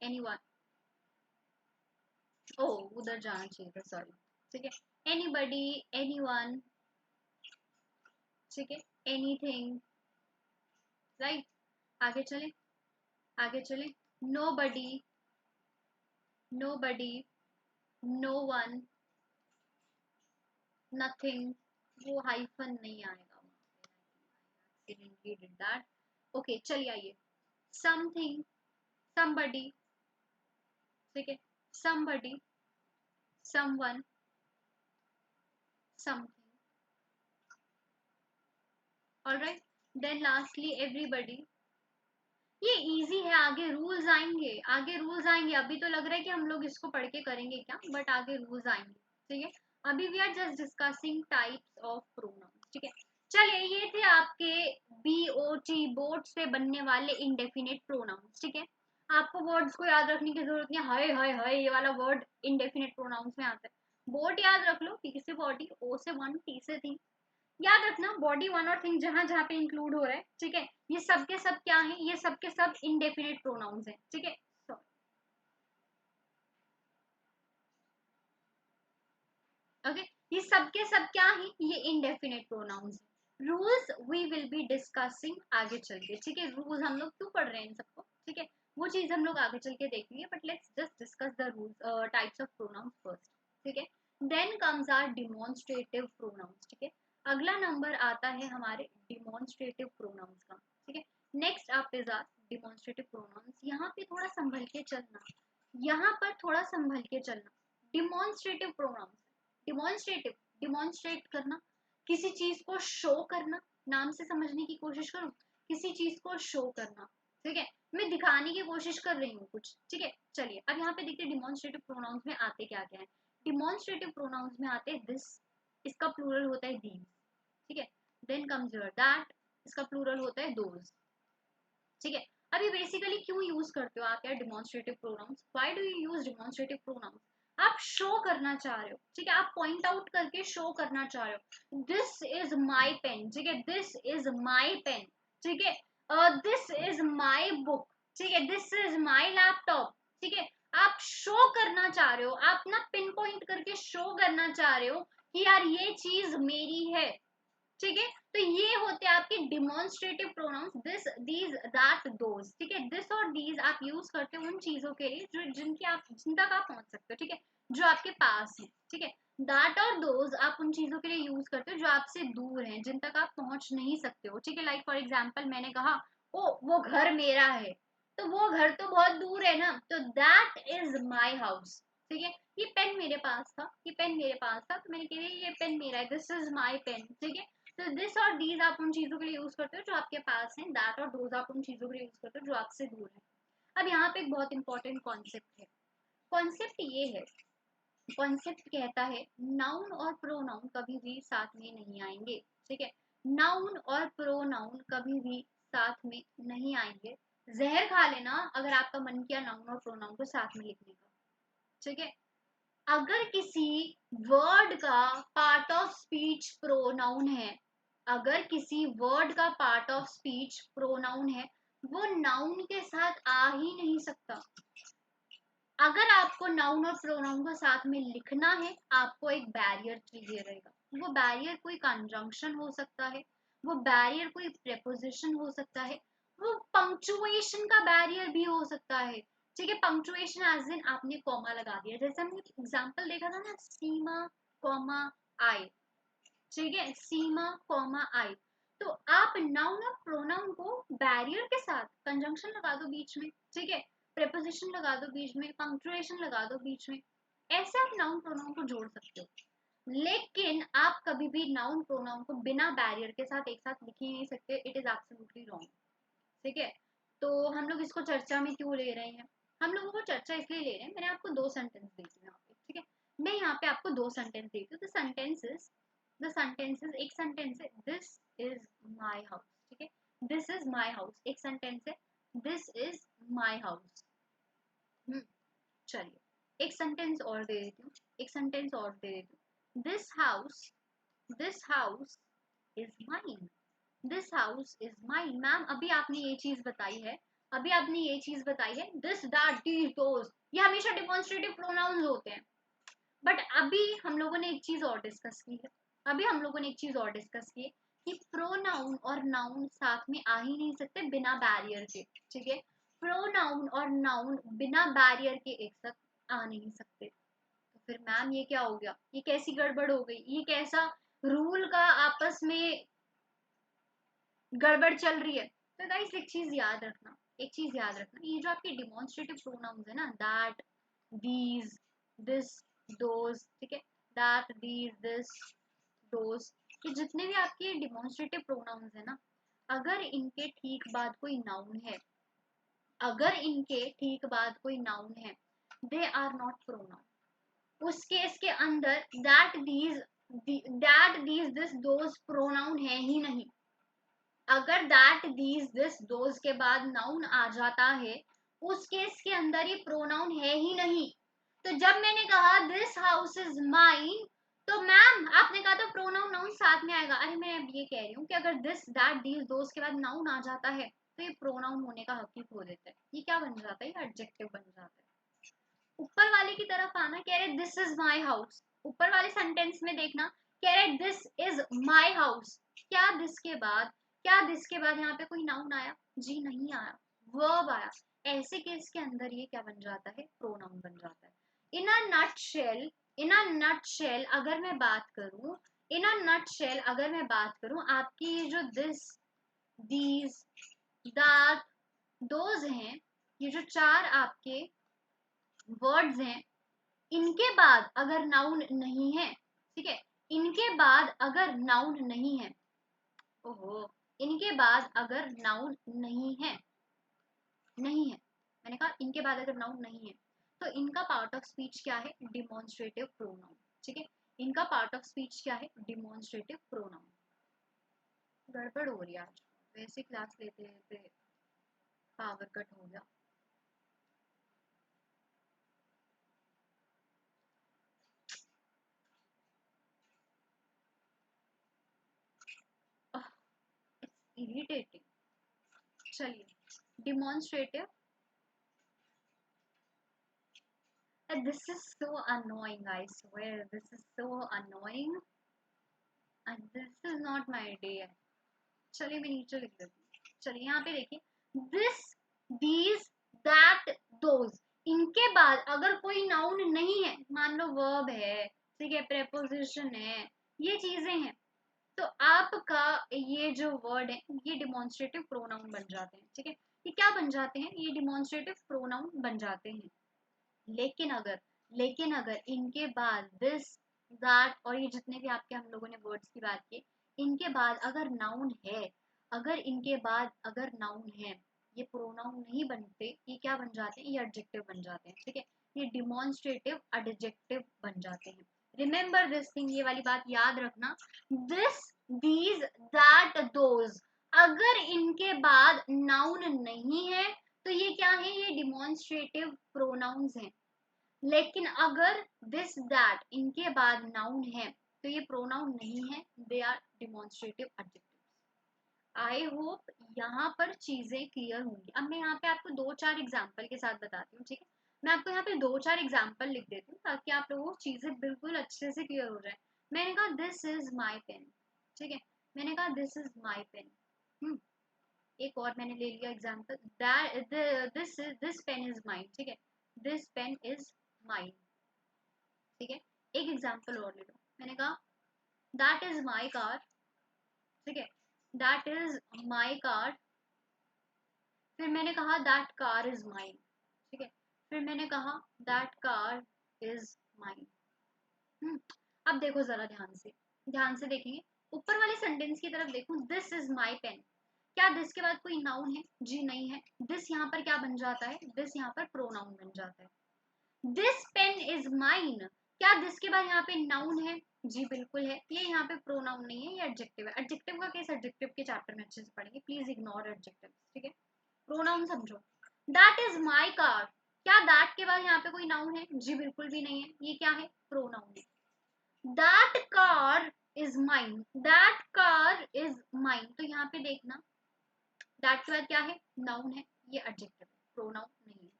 anyone, ओ उधर जाना चाहिए था, सॉरी, ठीक है, anybody, anyone, ठीक है, anything, राइट, आगे चले, आगे चले, nobody, nobody, no one, nothing, वो हाइफन नहीं आएगा, accidentally did that, ओके चलिए आइए, something, somebody, ठीक है, somebody, someone, something, alright, then lastly everybody। ये इजी है, आगे रूल्स आएंगे, आगे रूल्स आएंगे, अभी तो लग रहा है कि हम लोग इसको पढ़ के करेंगे क्या, बट आगे रूल्स आएंगे, ठीक है। अभी we are just discussing types of pronouns, ठीक है। चलिए, ये थे आपके बीओटी, बोट से बनने वाले इंडेफिनिट प्रोनाउंस, ठीक है। आपको वर्ड्स को याद रखने की जरूरत नहीं, हाय हाय हाय ये वाला वर्ड इंडेफिनिट प्रोनाउंस में आता है। बोट याद रख लो, पी से बॉडी, ओ से वन, टी से थिंग, याद रखना बॉडी वन और थिंग जहां जहां पे इंक्लूड हो रहा है, ठीक है, ये सब के सब क्या है, ये सब के सब इनडेफिनेट प्रोनाउंस हैं, ठीक है। ओके, ये सब के सब क्या है, ये इनडेफिनेट प्रोनाउंस है। Rules we will be discussing आगे चल के, ठीक है, रूल्स हम लोग क्यों पढ़ रहे हैं इन सबको, ठीक है, वो चीज हम लोग आगे चल के देखेंगे, but let's just discuss the rules, types of pronouns first, ठीक है। Then comes our demonstrative pronouns, ठीक है, अगला नंबर आता है हमारे डिमॉन्स्ट्रेटिव प्रोनाउंस का, ठीक है। Next up is our demonstrative pronouns, यहाँ पे थोड़ा संभल के चलना, यहाँ पर थोड़ा संभल के चलना, डिमॉन्स्ट्रेटिव प्रोनाउंस, डिमॉन्स्ट्रेटिव, डिमॉन्स्ट्रेट करना, किसी चीज को शो करना, नाम से समझने की कोशिश करो, किसी चीज को शो करना, ठीक है, मैं दिखाने की कोशिश कर रही हूँ कुछ, ठीक है। चलिए अब यहाँ पे देखते हैं डिमॉन्स्ट्रेटिव प्रोनाउंस में आते क्या क्या है। डिमॉन्स्ट्रेटिव प्रोनाउंस में आते हैं दिस, इसका प्लूरल होता है दीज, ठीक है, देन कम्स योर दैट, इसका प्लूरल होता है दोज, ठीक है। अभी बेसिकली क्यों यूज करते हो आप यार demonstrative pronounce, why do you use demonstrative pronounce, आप शो करना चाह रहे हो, ठीक है, आप पॉइंट आउट करके शो करना चाह रहे हो, दिस इज माई पेन, ठीक है, दिस इज माई पेन, ठीक है, दिस इज माई बुक, ठीक है, दिस इज माई लैपटॉप, ठीक है, आप शो करना चाह रहे हो, आप ना पिन पॉइंट करके शो करना चाह रहे हो कि यार ये चीज मेरी है, ठीक है। तो ये होते हैं आपके demonstrative pronounce, this, these, that, those, ठीक है, दिस और दीज आप यूज करते हो उन चीजों के लिए जो जिनकी आप जिन तक आप पहुंच सकते हो, ठीक है, जो आपके पास है, ठीक है। दैट और दोज आप उन चीजों के लिए यूज करते हो जो आपसे दूर हैं, जिन तक आप पहुंच नहीं सकते हो, ठीक है। लाइक फॉर एग्जाम्पल मैंने कहा वो घर मेरा है, तो वो घर तो बहुत दूर है ना, तो दैट इज माई हाउस। ठीक है, ये पेन मेरे पास था, ये पेन मेरे पास था, तो मैंने कह दिया ये पेन मेरा है, दिस इज माई पेन। ठीक है, तो दिस और दीज आप उन चीजों के लिए यूज करते हो जो आपके पास है, दैट और दोज आप उन चीजों के लिए यूज करते हो जो आपसे दूर है। अब यहाँ पे एक बहुत इंपॉर्टेंट कॉन्सेप्ट है। कॉन्सेप्ट ये है, कॉन्सेप्ट कहता है नाउन और प्रोनाउन कभी भी साथ में नहीं आएंगे। ठीक है, नाउन और प्रोनाउन कभी भी साथ में नहीं आएंगे। जहर खा लेना अगर आपका मन किया नाउन और प्रोनाउन को साथ में लिखने का। ठीक है, अगर किसी वर्ड का पार्ट ऑफ स्पीच प्रोनाउन है, अगर किसी वर्ड का पार्ट ऑफ स्पीच प्रोनाउन है, वो नाउन के साथ आ ही नहीं सकता। अगर आपको नाउन और प्रोनाउन को साथ में लिखना है, आपको एक बैरियर चाहिए रहेगा। वो बैरियर कोई कंजंक्शन हो सकता है, वो बैरियर कोई प्रेपोजिशन हो सकता है, वो पंक्चुएशन का बैरियर भी हो सकता है। ठीक है, पंक्चुएशन एज इन आपने कॉमा लगा दिया, जैसे हमने एग्जांपल देखा था ना, सीमा कॉमा आई। ठीक है, सीमा कॉमा आई, तो आप नाउन और प्रोनाउन को बैरियर के साथ कंजंक्शन लगा दो बीच में। ठीक है, प्रेपोजिशन लगा दो बीच में, पंक्चुएशन लगा दो बीच में, ऐसे आप नाउन प्रोनाउन को जोड़ सकते हो। लेकिन आप कभी भी नाउन प्रोनाउन को बिना बैरियर के साथ एक साथ लिख ही नहीं सकते, इट इज एब्सोल्युटली रॉन्ग। ठीक है, तो हम लोग इसको चर्चा में क्यों ले रहे हैं, हम लोगों को चर्चा इसलिए ले रहे हैं, मैंने आपको दो सेंटेंस दी थी यहाँ पे। ठीक है, मैं यहाँ पे आपको दो सेंटेंस देती हूँ। द सेंटेंसेस एक सेंटेंस है दिस इज माई हाउस। ठीक है, दिस इज माई हाउस एक सेंटेंस है, दिस इज माई हाउस। चलिए एक सेंटेंस और दे देती हूँ, एक सेंटेंस और दे देती हूँ, this house is mine. This house is mine. Ma'am अभी आपने ये चीज बताई है, अभी आपने ये चीज बताई है, दिस दैट दीज दोस, ये हमेशा डिमॉन्स्ट्रेटिव प्रोनाउंस होते हैं। बट अभी हम लोगों ने एक चीज और डिस्कस की है, अभी हम लोगों ने एक चीज और डिस्कस की है कि प्रोनाउन और नाउन साथ में आ ही नहीं सकते बिना बैरियर के। ठीक है, प्रोनाउन और नाउन बिना बैरियर के एक साथ आ नहीं सकते। तो फिर मैम ये क्या हो गया, ये कैसी गड़बड़ हो गई, ये कैसा रूल का आपस में गड़बड़ चल रही है। तो गाइस एक चीज याद रखना, एक चीज याद रखना, ये जो आपके डिमॉन्स्ट्रेटिव प्रोनाउंस है ना, दैट दीज दिस दोज, ठीक है, दैट दीज दिस दोज, ये जितने भी आपके डिमॉन्स्ट्रेटिव प्रोनाउंस है ना, अगर इनके ठीक बाद कोई नाउन है, अगर इनके ठीक बाद कोई नाउन है, दे आर नॉट प्रोनाउन। उस केस के अंदर that these this those pronoun है ही नहीं। अगर दैट दीज दिस दोज के बाद नाउन आ जाता है, उस केस के अंदर ये प्रोनाउन है ही नहीं। तो जब मैंने कहा दिस हाउस इज माइन, तो मैम आपने कहा था प्रोनाउन नाउन साथ में आएगा। अरे मैं अब ये कह रही हूँ कि अगर दिस दैट दीज दोज के बाद नाउन आ जाता है, तो ये प्रोनाउन होने का हक ही खो देता है। ये क्या बन जाता है, ये एडजेक्टिव बन जाता है। ऊपर वाले की तरफ आना, कह रहे दिस इज माई हाउस, ऊपर वाले सेंटेंस में देखना, कह रहे दिस इज माई हाउस, क्या दिस के बाद, क्या दिस के बाद यहाँ पे कोई नाउन आया, जी नहीं आया, वर्ब आया। ऐसे केस के अंदर ये क्या बन जाता है, प्रोनाउन बन जाता है। इन a nutshell, in a nutshell अगर मैं बात करूं, इन अ नटशेल अगर मैं बात करूं, आपकी ये जो दिस दीज दैट दोज हैं, ये जो चार आपके वर्ड्स हैं, इनके बाद अगर नाउन नहीं है, ठीक है, इनके बाद अगर नाउन नहीं है, ओहो, इनके बाद अगर नाउन नहीं है, नहीं है, मैंने कहा इनके बाद अगर नाउन नहीं है, तो इनका पार्ट ऑफ स्पीच क्या है, डिमॉन्स्ट्रेटिव प्रोनाउन। ठीक है, इनका पार्ट ऑफ स्पीच क्या है, डिमॉन्स्ट्रेटिव प्रोनाउन। गड़बड़ हो रही है आज, वैसे क्लास लेते लेते पावर कट हो गया। It's irritating. चलिए demonstrative, this is so annoying, I swear this is so annoying and this is not my day। चलिए मैं नीचे लिख देती हूँ। चलिए यहाँ पे देखिए, this these that those, इनके बाद अगर कोई नाउन नहीं है, मान लो वर्ब है, ठीक है, प्रेपोजिशन है, ये चीजें हैं, तो आपका ये जो वर्ड है ये डिमॉन्स्ट्रेटिव प्रोनाउन बन जाते हैं, ठीक है। ये क्या बन जाते हैं, ये डिमॉन्स्ट्रेटिव प्रोनाउन बन जाते हैं। लेकिन अगर इनके बाद दिस दैट और ये जितने भी आपके हम लोगों ने वर्ड्स की बात की, इनके बाद अगर नाउन है, अगर नाउन है, ये प्रोनाउन नहीं बनते, ये क्या बन जाते हैं, ये एडजेक्टिव बन जाते हैं, ठीक है। ये डिमॉन्स्ट्रेटिव एडजेक्टिव बन जाते हैं। रिमेंबर दिस थिंग, ये वाली बात याद रखना, दिस, दीज, दैट, दोज, अगर इनके बाद नाउन नहीं है तो ये क्या है, ये डिमॉन्स्ट्रेटिव प्रोनाउंस हैं। लेकिन अगर दिस दैट इनके बाद नाउन है तो ये प्रोनाउन नहीं है, they are demonstrative adjectives. I hope यहाँ पर चीजें क्लियर होंगी। अब मैं यहाँ पे आपको 2-4 एग्जाम्पल के साथ बताती हूँ, ठीक है। मैं आपको यहाँ पे 2-4 एग्जाम्पल लिख देती हूँ ताकि आप लोगों को चीजें बिल्कुल अच्छे से क्लियर हो जाए। मैंने कहा दिस इज माई पेन, ठीक है। मैंने कहा दिस इज माई पेन। एक और मैंने ले लिया example, this pen is mine, ठीक है। दिस पेन इज माइन, ठीक है। एक एग्जाम्पल और ले लो, मैंने कहा दैट इज माई कार, ठीक है। That is my car. फिर मैंने कहा दैट कार इज माइन, ठीक है। फिर मैंने कहा दैट कार इज माइन। अब देखो जरा ध्यान से देखेंगे, ऊपर वाले सेंटेंस की तरफ देखो, दिस इज माई पेन, क्या दिस के बाद कोई नाउन है, जी नहीं है। दिस यहाँ पर क्या बन जाता है, दिस यहाँ पर प्रोनाउन बन जाता है। दिस पेन इज माइन, क्या दिस के बाद यहाँ पे नाउन है, जी बिल्कुल है। ये यहाँ पे प्रोनाउन नहीं है, ये एडजेक्टिव है। एडजेक्टिव का केस एडजेक्टिव के चैप्टर में अच्छे से पढ़ेंगे, प्लीज इग्नोर एडजेक्टिव, ठीक है। प्रोनाउन समझो, दैट इज माई कार, क्या दैट के बाद यहाँ पे कोई नाउन है, जी बिल्कुल भी नहीं है, ये क्या है, प्रोनाउन है। That car is mine, that car is mine, तो यहाँ पे देखना दैट के बाद क्या है, नाउन है, ये एडजेक्टिव है, प्रोनाउन नहीं है।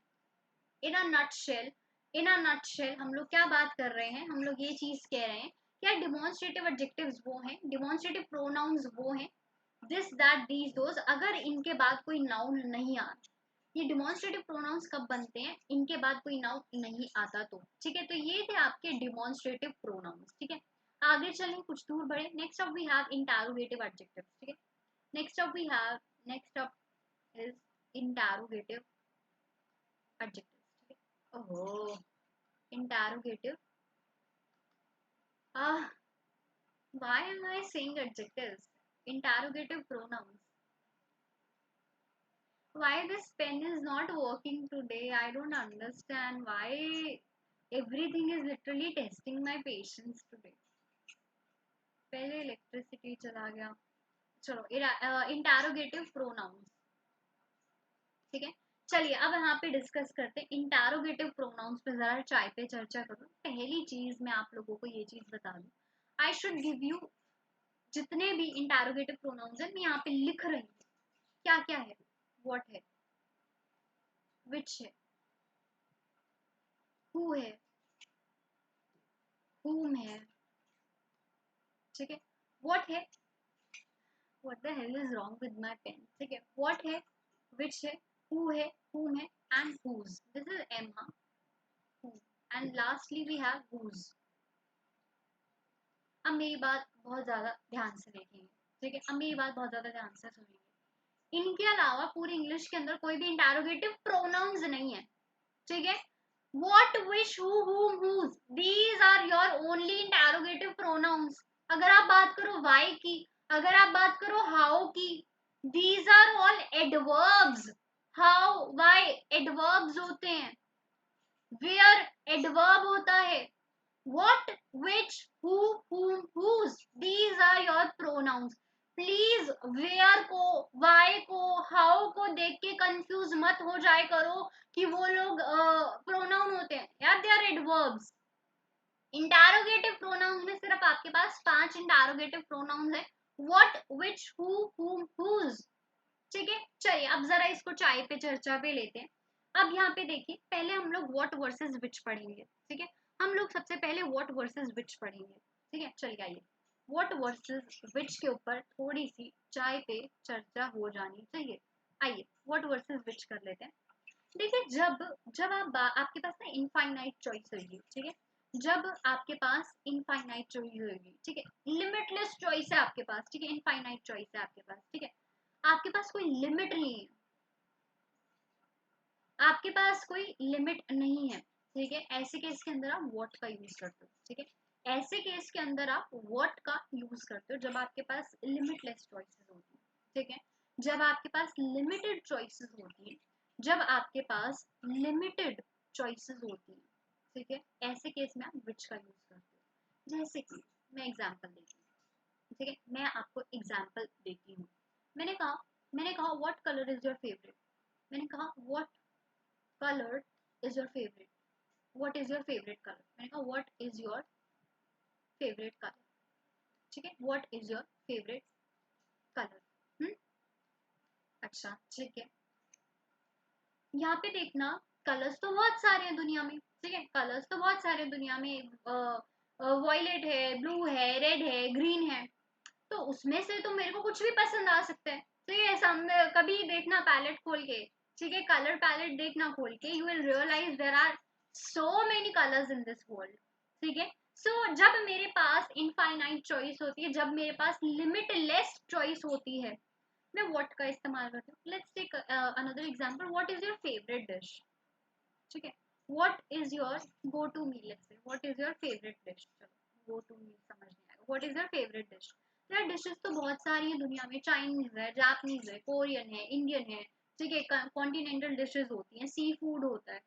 इन अ नटशेल हम लोग क्या बात कर रहे हैं, हम लोग ये चीज कह रहे हैं क्या, डिमॉन्स्ट्रेटिव एडजेक्टिव्स वो हैं, डिमॉन्स्ट्रेटिव प्रोनाउंस वो हैं, दिस दैट दीज दोज, अगर इनके बाद कोई नाउन नहीं आ, ये डिमॉन्स्ट्रेटिव प्रोनाउंस कब बनते हैं, इनके बाद कोई नाउन नहीं आता तो, ठीक है। तो ये थे आपके डिमॉन्स्ट्रेटिव प्रोनाउंस, ठीक है। आगे चलें, कुछ दूर बढ़े। Next up we have interrogative adjectives, ठीक है। Next up is interrogative adjectives, ठीक है। ओहो, interrogative, why am I saying adjectives, interrogative pronouns, why this pen is not working today, I don't understand why everything is literally testing my patience today। पहले इलेक्ट्रिसिटी चला गया। चलो, इंटरोगेटिव प्रोनाउंस, ठीक है। चलिए अब यहाँ पे डिस्कस करते हैं इंटरोगेटिव प्रोनाउंस पे, जरा चाय पे चर्चा करूँ। पहली चीज मैं आप लोगों को ये चीज बता दूं, आई शुड गिव यू जितने भी इंटरोगेटिव प्रोनाउंस है मैं यहाँ पे लिख रही हूँ, क्या क्या है, व्हाट है, विच है, हु है, whom है, ठीक है। व्हाट है, what the hell is wrong with my pen, ठीक है। व्हाट है, विच है, हु है, whom है, and whose, this is um, हाँ, who, and lastly we have whose। अब मेरी बात बहुत ज्यादा ध्यान से देखेंगे, ठीक है। अब मेरी बात बहुत ज्यादा ध्यान से सुनेंगे, इनके अलावा पूरी इंग्लिश के अंदर कोई भी इंटरोगेटिव प्रोनाउंस नहीं है, ठीक है। What, which, who, whom, whose, these are your only interrogative pronouns। अगर आप बात करो why की, अगर आप बात करो how की, these are all adverbs। how, why adverbs होते हैं, where adverb होता है, what, which, who, whom, whose, these are your pronouns। Please where को, वाई को, हाउ को देख के कंफ्यूज मत हो जाए करो कि वो लोग प्रोनाउन होते हैं, यार they are adverbs. Interrogative pronouns में सिर्फ आपके पास 5 इंटरोगेटिव प्रोनाउंस है, what, which, who, whom, whose, ठीक है। चलिए अब जरा इसको चाय पे चर्चा पे लेते हैं। अब यहाँ पे देखिए, पहले हम लोग व्हाट वर्सेस विच पढ़ेंगे, ठीक है। हम लोग सबसे पहले व्हाट वर्सेस विच पढ़ेंगे, ठीक है। चलिए आइए, व्हाट वर्सेस विच के ऊपर थोड़ी सी चाय पे चर्चा हो जानी चाहिए। आइए व्हाट वर्सेस विच कर लेते हैं। देखिए, जब जब आपके पास ना इनफाइनाइट चॉइस होगी, ठीक है, जब आपके पास इनफाइनाइट चॉइस होगी, ठीक है, लिमिटलेस चॉइस है आपके पास, ठीक है, इनफाइनाइट चॉइस है आपके पास, ठीक है, आपके पास कोई लिमिट नहीं है, आपके पास कोई लिमिट नहीं है, ठीक है, ऐसे केस के अंदर आप व्हाट का यूज करते हो, ठीक है, ऐसे केस के अंदर आप व्हाट का यूज करते हो जब आपके पास लिमिटलेस चॉइसेस होती है, ठीक है, जब आपके पास लिमिटेड चॉइसेस होती है, जब आपके पास लिमिटेड चॉइसेस होती है, ठीक है, ऐसे केस में आप विच का यूज करते हो। जैसे कि मैं एग्जांपल देती हूँ, ठीक है, मैं आपको एग्जांपल देती हूँ। मैंने कहा what colour is your favourite, मैंने कहा what color is your favorite, what is your favorite color, मैंने कहा what is your favorite color, ठीक है, what is your favorite color। अच्छा ठीक है, यहाँ पे देखना कलर्स तो बहुत सारे हैं दुनिया में, ठीक है, कलर्स तो बहुत सारे हैं दुनिया में, वॉयलेट है, ब्लू है, रेड है, ग्रीन है, तो उसमें से तो मेरे को कुछ भी पसंद आ सकता है, ठीक है, सामने कभी देखना पैलेट खोल के, ठीक है, कलर पैलेट देखना खोल के, you will realise there are so many colours in this world, ठीक है। सो जब मेरे पास इनफाइनाइट चॉइस होती है, जब मेरे पास लिमिटलेस चॉइस होती है, मैं व्हाट का इस्तेमाल करती हूँ। Let's take another example, what is your favourite dish, ठीक है, what is your go to meal, let's say what is your favourite dish, चलो गो टू मील समझ नहीं आएगा, what is your favourite dish. यार डिशेस तो बहुत सारी है दुनिया में, चाइनीज है, जापानीज है, कोरियन है, इंडियन है, ठीक है, कॉन्टिनेंटल डिशेस होती हैं, सी फूड होता है,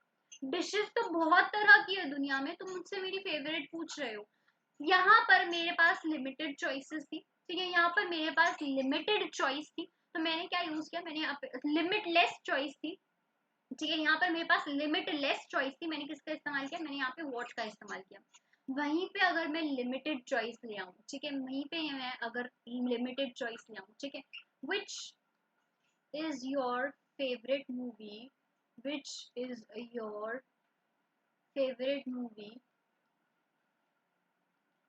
डिशेस तो बहुत तरह की है दुनिया में, तुम मुझसे मेरी फेवरेट पूछ रहे हो। यहाँ पर मेरे पास लिमिटेड चॉइसेस थी, ठीक है, यहाँ पर मेरे पास लिमिटेड चॉइस थी, तो मैंने क्या यूज किया, मैंने यहाँ पे लिमिटलेस चॉइस थी, ठीक है, यहाँ पर मेरे पास लिमिटलेस चॉइस थी, मैंने किसका इस्तेमाल किया, मैंने यहाँ पे वॉट का इस्तेमाल किया। वहीं पे अगर मैं लिमिटेड चॉइस ले आऊँ, ठीक है, वहीं पे मैं अगर लिमिटेड चॉइस ले आऊँ, ठीक है, विच is your favourite movie, which is your favourite movie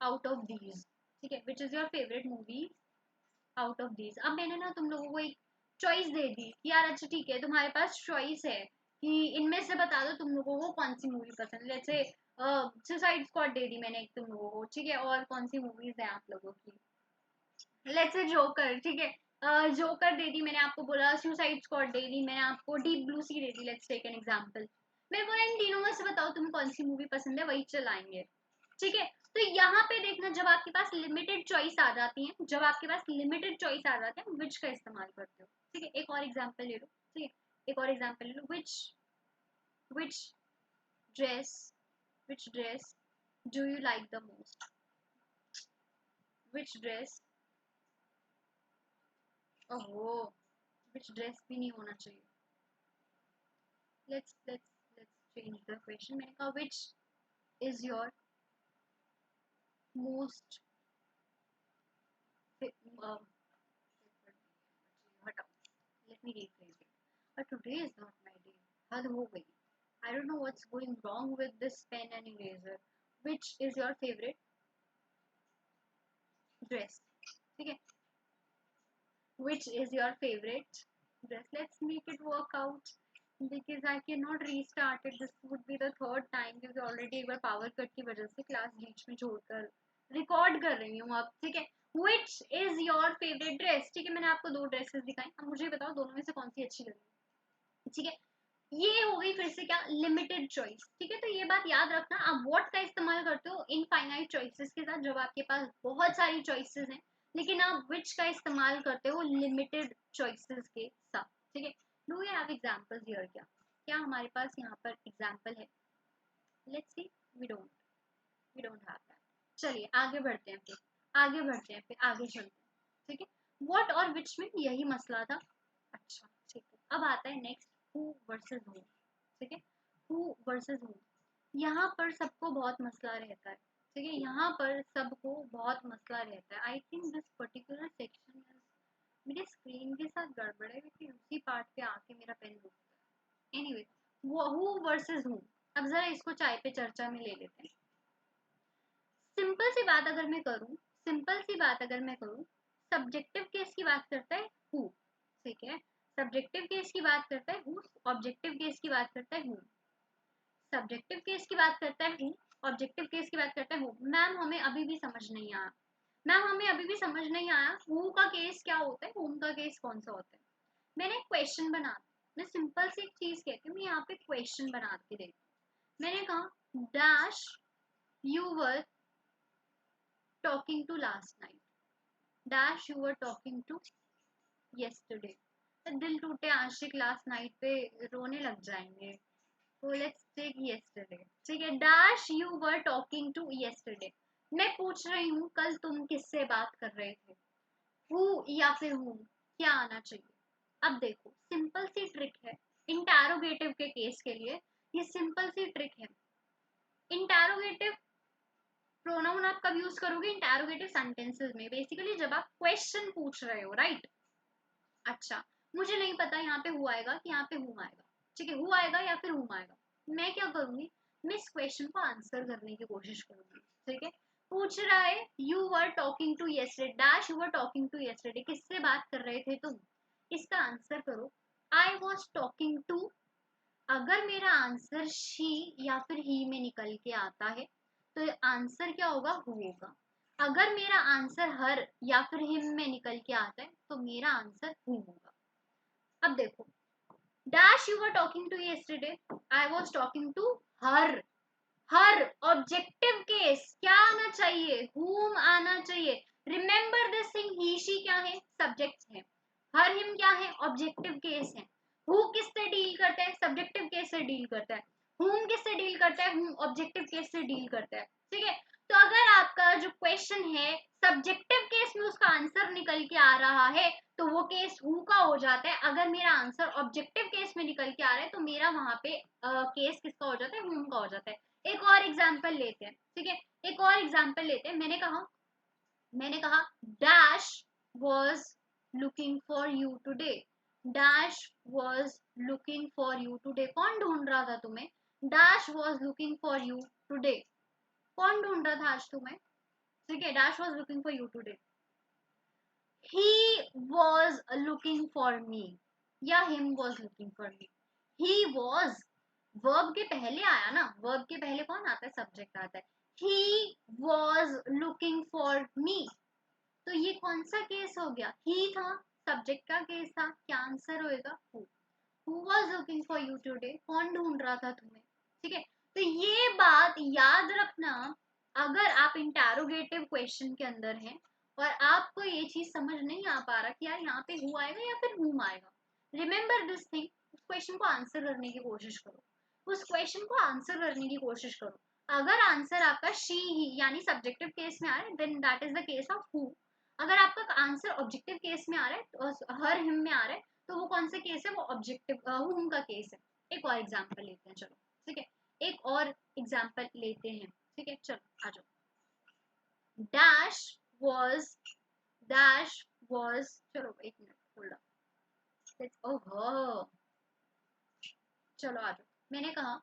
out of these, ठीक है, विच is your favourite movie out of these. अब मैंने ना तुम लोगों को एक चॉइस दे दी कि यार अच्छा ठीक है, तुम्हारे पास चॉइस है कि इनमें से बता दो तुम लोगों को कौन सी मूवी पसंद है, जैसे सुसाइड स्क्वाड दे दी मैंने एक तुम लोगों को, ठीक है, और कौन सी मूवीज है आप लोगों की, लेट्स से जोकर, ठीक है, जोकर दे दी मैंने आपको, बोला सुसाइड स्क्वाड दे दी मैंने आपको, डीप ब्लू सी दे दी, लेट्स टेक एन एग्जांपल। मैं बोला इन तीनों में से बताओ तुम्हें कौन सी मूवी पसंद है, वही चलाएंगे, ठीक है। तो यहाँ पे देखना जब आपके पास लिमिटेड चॉइस आ जाती है, जब आपके पास लिमिटेड चॉइस आ जाते हैं, विच का इस्तेमाल करते हो, ठीक है, एक और एग्जांपल ले लो, ठीक है, एक और एग्जांपल ले लो, which dress which dress do you like the most, which dress, ओहो विच ड्रेस भी नहीं होना चाहिए, let's change the question, मैंने कहा which is your most uh, हटाओ, let me rephrase it, but today is not my day, हद हो गई, I don't know what's going wrong with this pen and eraser, which is your favorite dress, ठीक है, which is your favorite dress, let's make it work out because I cannot restart it, this would be the third time क्योंकि already एक बार power cut की वजह से क्लास बीच में छोड़कर रिकॉर्ड कर रही हूँ अब, ठीक है, which is your favorite dress, ठीक है, मैंने आपको दो ड्रेसेस दिखाई, अब मुझे बताओ दोनों में से कौन सी अच्छी लगी, ठीक है, ये हो गई फिर से क्या, लिमिटेड चॉइस, ठीक है, तो ये बात याद रखना, आप व्हाट का इस्तेमाल करते हो इनफाइनाइट चॉइसेस के साथ, जब आपके पास बहुत सारी चॉइसेस हैं, लेकिन आप विच का इस्तेमाल करते हो लिमिटेड चॉइसेस के साथ, ठीक है। Do you have examples here, क्या क्या हमारे पास यहाँ पर एग्जांपल है, let's see, we don't have that, चलिए आगे बढ़ते हैं, फिर आगे बढ़ते हैं, फिर आगे चलते हैं, ठीक है, व्हाट और विच में यही मसला था, अच्छा ठीक है, अब आता है नेक्स्ट हु वर्सेस हु, ठीक है, हु वर्सेस हु, यहाँ पर सबको बहुत मसला रहता है, ठीक है, यहाँ पर सबको बहुत मसला रहता है, I think this particular section is मेरी स्क्रीन के साथ गड़बड़ है क्योंकि उसी पार्ट पे आके मेरा पेन रुकता है, एनीवे हु वर्सेस हु, अब जरा इसको चाय पे चर्चा में ले लेते हैं। सिंपल सी बात अगर मैं करूं, सिंपल सी बात अगर मैं करूं, सब्जेक्टिव केस की बात करता है हु, ठीक है, सब्जेक्टिव केस की बात करता है हु, ऑब्जेक्टिव केस की बात करता है हु, सब्जेक्टिव केस की बात करता है हु, ऑब्जेक्टिव केस की बात करते हैं हु। मैम हमें अभी भी समझ नहीं आया, मैम हमें अभी भी समझ नहीं आया हु का केस क्या होता है, हुम का केस कौन सा होता है। मैंने क्वेश्चन बना, मैं सिंपल सी एक चीज कहती हूँ, मैं यहाँ पे क्वेश्चन बना के देती हूँ। मैंने कहा dash you were talking to last night, dash you were talking to yesterday। दिल टूटे आशिक लास्ट नाइट पे रोने लग जाएंगे, तो लेट्स टेक yesterday। ठीक है, dash you were talking to yesterday। मैं पूछ रही हूँ कल तुम किससे बात कर रहे थे, हु या फिर हूँ, क्या आना चाहिए। अब देखो सिंपल सी ट्रिक है इंटैरोगेटिव के केस के लिए, ये सिंपल सी ट्रिक है। इंटैरोगेटिव प्रोनाउन आप कब यूज करोगे, इंटैरोगेटिव सेंटेंसेस में, बेसिकली जब आप क्वेश्चन पूछ रहे हो, राइट। अच्छा, मुझे नहीं पता यहाँ पे हु आएगा कि यहाँ पे हु आएगा, ठीक है, हु आएगा या फिर हुम आएगा। मैं क्या करूंगी, मैं इस क्वेश्चन को आंसर करने की कोशिश करूंगी। ठीक है, पूछ रहा है you were talking to yesterday, dash you were talking to yesterday, किससे बात कर रहे थे तुम, इसका आंसर करो। आई वॉज टॉकिंग टू, अगर मेरा आंसर शी या फिर ही में निकल के आता है तो आंसर क्या होगा, हु होगा। अगर मेरा आंसर हर या फिर हिम में निकल के आता है तो मेरा आंसर हु होगा। अब देखो dash you were talking to yesterday, I was talking to her, her objective case क्या आना चाहिए, whom आना चाहिए। Remember this thing, he she क्या है, सब्जेक्ट है, हर हिम क्या है, ऑब्जेक्टिव केस है। हु किससे डील करता है, सब्जेक्टिव केस से डील करता है। whom किससे डील करता है, whom ऑब्जेक्टिव केस से डील करता है। ठीक है, तो अगर आपका जो क्वेश्चन है सब्जेक्टिव केस में उसका आंसर निकल के आ रहा है तो वो केस हु का हो जाता है। अगर मेरा आंसर ऑब्जेक्टिव केस में निकल के आ रहा है तो मेरा वहां पे केस किसका हो जाता है, whom का हो जाता है। एक और एग्जाम्पल लेते हैं, ठीक है, एक और एग्जाम्पल लेते हैं। मैंने कहा dash was looking for you today, dash was looking for you today, कौन ढूंढ रहा था तुम्हें, dash was looking for you today, कौन ढूंढ रहा था आज तुम्हें। ठीक है, dash was looking for you today, he was looking for me या him was looking for me. He was verb के पहले आया ना, वर्ब के पहले कौन आता है, सब्जेक्ट आता है। ही वॉज लुकिंग फॉर मी, तो ये कौन सा केस हो गया, ही था, सब्जेक्ट का केस था, क्या आंसर होएगा, who was looking for you today, कौन ढूंढ रहा था तुम्हें। ठीक है, तो ये बात याद रखना, अगर आप इंटैरोगेटिव क्वेश्चन के अंदर हैं और आपको ये चीज समझ नहीं आ पा रहा कि यार यहाँ पे हु आएगा या फिर हुम आएगा, रिमेंबर दिस थिंग, उस क्वेश्चन को आंसर करने की कोशिश करो, उस क्वेश्चन को आंसर करने की कोशिश करो। अगर आंसर आपका शी ही यानी सब्जेक्टिव केस में आ रहा है then that is the case of who. अगर आपका आंसर ऑब्जेक्टिव केस में आ रहा है तो हर हिम में आ रहा है तो वो कौन सा केस है, वो ऑब्जेक्टिव हुम का केस है। एक और एग्जांपल लेते हैं, चलो ठीक है, एक और एग्जांपल लेते हैं। ठीक है, चलो आ जाओ। डैश वाज, चलो एक मिनट होल्ड अप, ओहो, चलो आ जाओ। मैंने कहा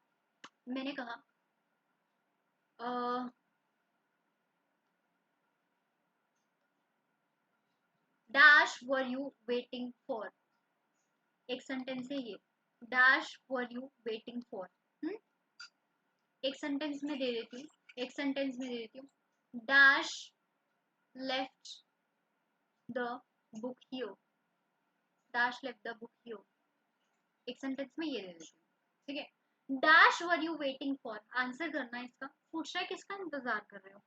dash were you waiting for, एक सेंटेंस है ये, dash were you waiting for. एक सेंटेंस में दे देती हूँ, एक सेंटेंस में दे देती हूँ, dash left the book here, dash left the book here, एक सेंटेंस में ये दे देती हूँ। ठीक है, dash were you waiting for, answer करना है इसका, पूछ रहा है किसका इंतजार कर रहे हो,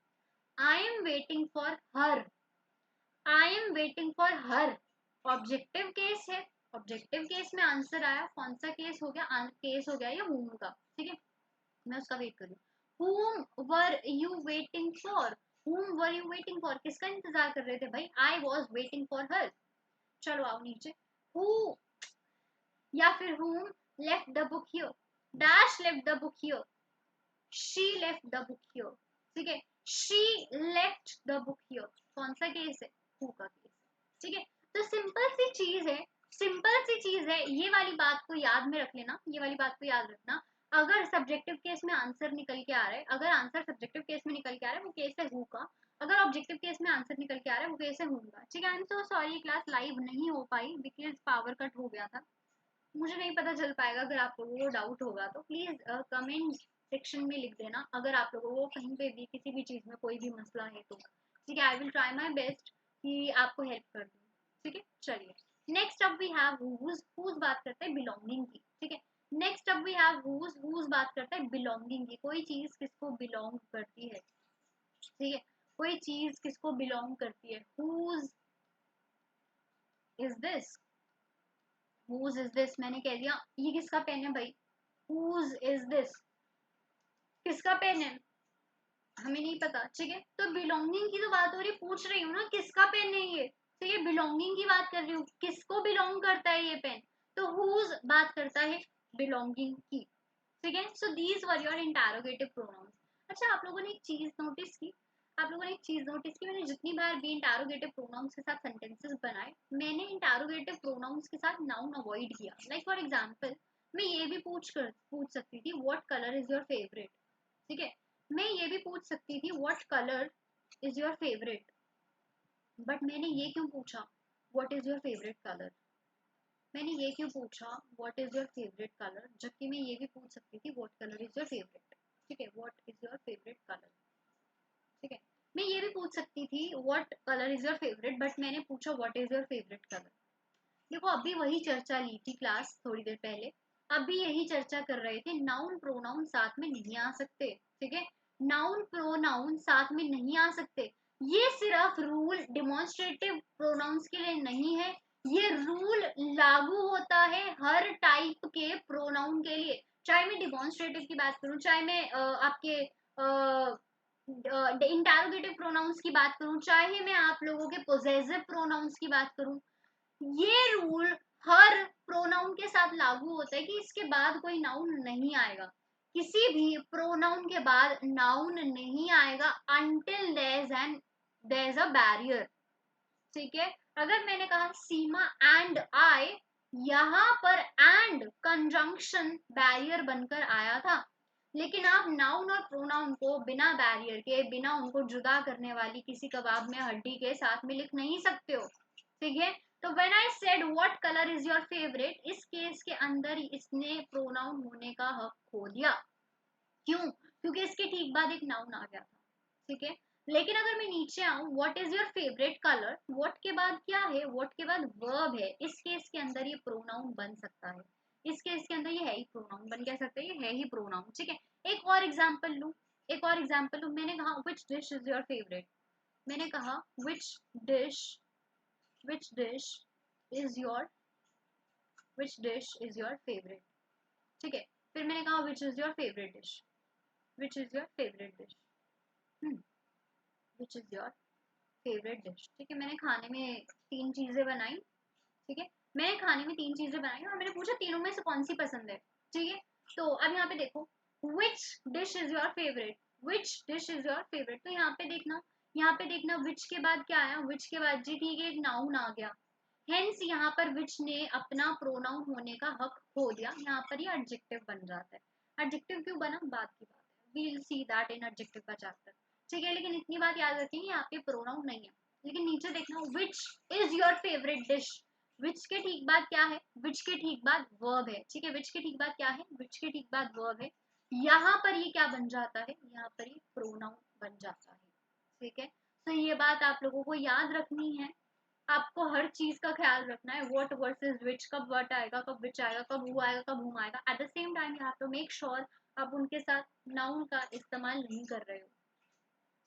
I am waiting for her, I am waiting for her, objective case है, ऑब्जेक्टिव केस में आंसर आया, कौन सा केस हो गया, केस हो गया ये हुम का। ठीक है, मैं उसका वेट कर रही हूँ। whom were you waiting for, whom were you waiting for, किसका इंतजार कर रहे थे भाई, I was waiting for her। चलो आओ नीचे, who या फिर whom left the book here, dash left the book here, she left the book here। ठीक है, she left the book here, कौन सा केस है, who का केस। ठीक है, तो सिंपल सी चीज है, सिंपल सी चीज है, ये वाली बात को याद में रख लेना, ये वाली बात को याद रखना। अगर सब्जेक्टिव केस में आंसर निकल के आ रहा है, अगर आंसर सब्जेक्टिव केस में निकल के आ रहा है वो केस है हु का, अगर ऑब्जेक्टिव केस में आंसर निकल के आ रहा है वो केस है हुम का। ठीक है, I am so sorry class live नहीं हो पाई बिकॉज पावर कट हो गया था, मुझे नहीं पता चल पाएगा, अगर आप लोगों को डाउट होगा तो प्लीज कमेंट सेक्शन में लिख देना अगर आप लोगों को कहीं पे भी किसी भी चीज में कोई भी मसला है तो, ठीक है। I will try my best कि आपको हेल्प कर दूँ, ठीक है। चलिए next up we have whose बात करते हैं बिलोंगिंग की, ठीक है। Next up we have whose बात करता है बिलोंगिंग की। कोई चीज किसको बिलोंग करती है, ठीक है। कोई चीज किसको बिलोंग करती है, whose is this, whose is this, मैंने कह दिया ये किसका पेन है भाई, whose is this, किसका पेन है, हमें नहीं पता, ठीक है। तो बिलोंगिंग की तो बात हो रही, पूछ रही हूँ ना किसका पेन है ये, ठीक है। बिलोंगिंग की बात कर रही हूँ, किसको बिलोंग करता है ये पेन, तो whose बात करता है बिलोंगिंग की, ठीक है। So these were your interrogative pronouns. अच्छा आप लोगों ने एक चीज नोटिस की, आप लोगों ने एक चीज नोटिस की, मैंने जितनी बार भी इंटरोगेटिव प्रोनाउंस के साथ सेंटेंसेस बनाए, मैंने इंटरोगेटिव प्रोनाउंस के साथ नाउन अवॉइड किया। लाइक फॉर एग्जांपल मैं ये भी पूछ सकती थी what colour is your favourite, ठीक है। मैं ये भी पूछ सकती थी what colour is your favourite, but मैंने ये क्यों पूछा what is your favourite colour, मैंने ये क्यों पूछा what is your favourite colour, जबकि मैं ये भी पूछ सकती थी what colour is your favourite, ठीक है। What is your favourite colour, ठीक है। मैं ये भी पूछ सकती थी what colour is your favourite, but मैंने पूछा what is your favourite colour. देखो अभी वही चर्चा ली थी क्लास थोड़ी देर पहले, अभी यही चर्चा कर रहे थे, नाउन प्रोनाउन साथ में नहीं आ सकते, ठीक है। नाउन प्रोनाउन साथ में नहीं आ सकते, ये सिर्फ रूल डिमॉन्स्ट्रेटिव प्रोनाउंस के लिए नहीं है, ये रूल लागू होता है हर टाइप के प्रोनाउन के लिए। चाहे मैं डिमॉन्स्ट्रेटिव की बात करूं, चाहे मैं आपके इंटरोगेटिव प्रोनाउंस की बात करूं, चाहे मैं आप लोगों के पोजेसिव प्रोनाउंस की बात करूं, ये रूल हर प्रोनाउन के साथ लागू होता है कि इसके बाद कोई नाउन नहीं आएगा, किसी भी प्रोनाउन के बाद नाउन नहीं आएगा until there is a barrier, ठीक है। अगर मैंने कहा सीमा एंड आई, यहाँ पर एंड कंजंक्शन बैरियर बनकर आया था, लेकिन आप नाउन और प्रोनाउन को बिना बैरियर के, बिना उनको जुदा करने वाली किसी कबाब में हड्डी के साथ में लिख नहीं सकते हो, ठीक है। तो when I said what colour is your favourite, इस केस के अंदर इसने प्रोनाउन होने का हक खो दिया, क्यों, क्योंकि इसके ठीक बाद एक नाउन आ गया था, ठीक है। लेकिन अगर मैं नीचे आऊं what is your favourite colour, what के बाद क्या है, व्हाट के बाद वर्ब है, इस केस के अंदर ये प्रोनाउन बन सकता है, इस केस के अंदर ये है ही प्रोनाउन, बन क्या सकता है, ये है ही प्रोनाउन, ठीक है। एक और एग्जांपल लूं, एक और एग्जांपल लूं, मैंने कहा which dish is your favourite, मैंने कहा dish which dish is your which dish is your favorite, ठीक है। फिर मैंने कहा which is your favorite dish, which is your favorite dish, which is your favorite dish, ठीक है। मैंने खाने में तीन चीजें बनाई, ठीक है। मैंने खाने में तीन चीजें बनाई और मैंने पूछा तीनों में से कौन सी पसंद है, ठीक है। तो अब यहाँ पे देखो which dish is your favorite, which dish is your favorite, तो यहाँ पे देखना, यहाँ पे देखना which के बाद क्या आया, which के बाद जी ठीक है एक नाउन आ गया, हेंस यहाँ पर विच ने अपना प्रोनाउन होने का हक खो दिया, यहाँ पर ये एडजेक्टिव बन जाता है। एडजेक्टिव क्यों बना, बात की बात है, we will see that in adjective का चैप्टर, ठीक है। लेकिन इतनी बात याद रखिए यहाँ पे प्रोनाउन नहीं है, लेकिन नीचे देखना which is your favourite dish, which के ठीक बाद क्या है, विच के ठीक बाद वर्ब है, ठीक है। विच के ठीक बाद क्या है, विच के ठीक बाद वर्ब है, यहाँ पर ये क्या बन जाता है, यहाँ पर ये प्रोनाउन बन जाता है, ठीक है। तो ये बात आप लोगों को याद रखनी है, आपको हर चीज का ख्याल रखना है, व्हाट वर्सेस विच, कब व्हाट आएगा, कब विच आएगा, कब हु आएगा, कब हुम आएगा, at the same time you have to make sure आप उनके साथ नाउन का इस्तेमाल नहीं कर रहे हो,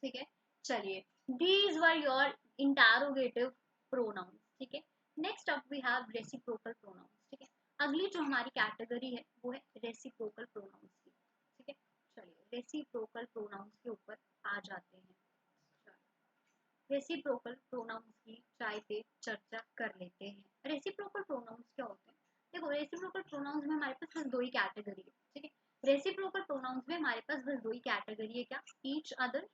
ठीक है। चलिए these were your interrogative pronouns, ठीक है। Next up we have reciprocal pronouns, ठीक है। अगली जो हमारी कैटेगरी है वो है रेसिप्रोकल प्रोनाउंस की, ठीक है। चलिए रेसिप्रोकल प्रोनाउंस के ऊपर आ जाते हैं, रेसिप्रोकल प्रोनाउंस की चाय पे चर्चा कर लेते हैं। रेसिप्रोकल प्रोनाउंस क्या होते हैं, देखो रेसिप्रोकल प्रोनाउंस में हमारे पास बस दो ही कैटेगरी है, ठीक है। रेसिप्रोकल प्रोनाउंस में हमारे पास बस दो ही कैटेगरी है, क्या, ईच अदर,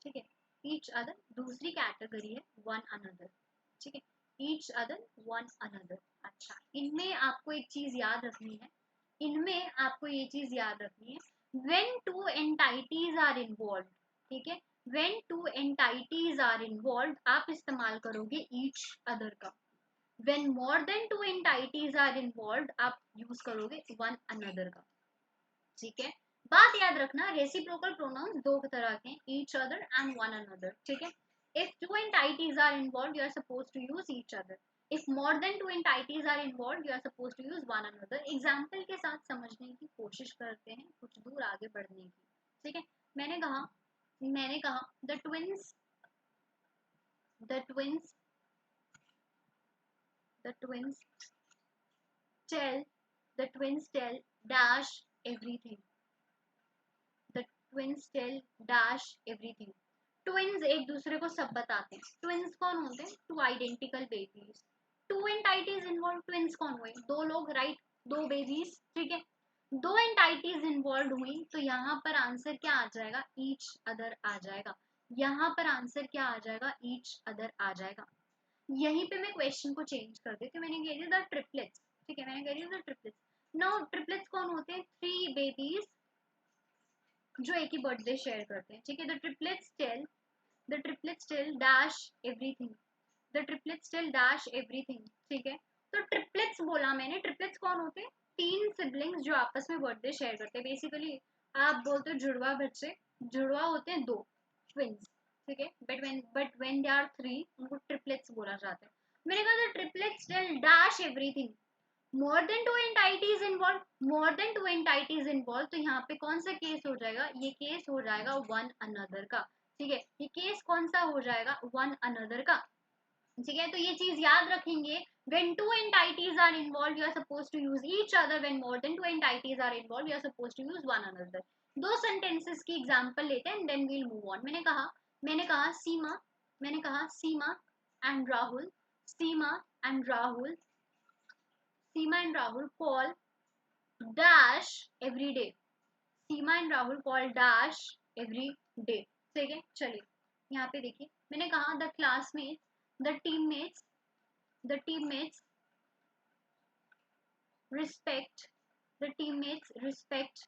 ठीक है। ईच अदर, दूसरी कैटेगरी है वन अनदर, ठीक है। Each other, one another. अच्छा इनमें आपको एक चीज याद रखनी है, इनमें आपको ये चीज याद रखनी है, when two entities are involve, ठीक है। when two entities are involved आप इस्तेमाल करोगे each other का, when more than two entities are involved आप यूज करोगे one another का, ठीक है। बात याद रखना, रेसिप्रोकल प्रोनाउंस दो तरह के, each other and one another, ठीक है। If two entities are involve you are suppose to use each other, if more than two entities are involve you are suppose to use one another. Example के साथ समझने की कोशिश करते हैं, कुछ दूर आगे बढ़ने की, ठीक है। मैंने कहा the twins the twins the twins tell the twins tell dash everything, the twins tell dash everything. Twins एक दूसरे को सब बताते हैं। ट्विंस कौन होते हैं? Two identical babies. Two entities involve, twins कौन हुए? दो लोग, राइट, दो बेबीज, ठीक है। दो एंटाइटीज इन्वॉल्व हुई तो यहाँ पर आंसर क्या आ जाएगा? ईच अदर आ जाएगा। यहाँ पर आंसर क्या आ जाएगा? ईच अदर आ जाएगा। यहीं पे मैं क्वेश्चन को चेंज कर देती हूँ, मैंने कह दिया द ट्रिपलेट्स, ठीक है, मैंने कह दिया द ट्रिपलेट्स। नाउ ट्रिपलेट्स कौन होते हैं? थ्री बेबीज जो एक ही बर्थडे शेयर करते हैं, ठीक है। The triplets tell dash everything, the triplets tell dash everything, ठीक है। तो ट्रिपलेट्स बोला मैंने, ट्रिपलेट्स कौन होते हैं? तीन सिबलिंग्स जो आपस में बर्थडे शेयर करते हैं। बेसिकली आप बोलते हो जुड़वा बच्चे, जुड़वा होते हैं दो, ट्विंस, ठीक है। But when they are three उनको ट्रिपलेट्स बोला जाता है। मैंने कहा the triplets tell dash everything, more than two entities involve, more than two entities involve, तो यहाँ पे कौन सा केस हो जाएगा? ये केस हो जाएगा वन अनदर का, ठीक है। ये केस कौन सा हो जाएगा? वन अनदर का, ठीक है। तो ये चीज याद रखेंगे, when two entities are involved you are supposed to use each other, when more than two entities are involved you are supposed to use one another। दो सेंटेंसेस की एग्जांपल लेते हैं देन वील मूव ऑन। मैंने कहा Seema and Rahul, Seema and Rahul, Seema and Rahul call dash every day, Seema and Rahul call dash every day, ठीक है। चलिए यहाँ पे देखिए, मैंने कहा the classmates, the teammates, the teammates respect, the teammates respect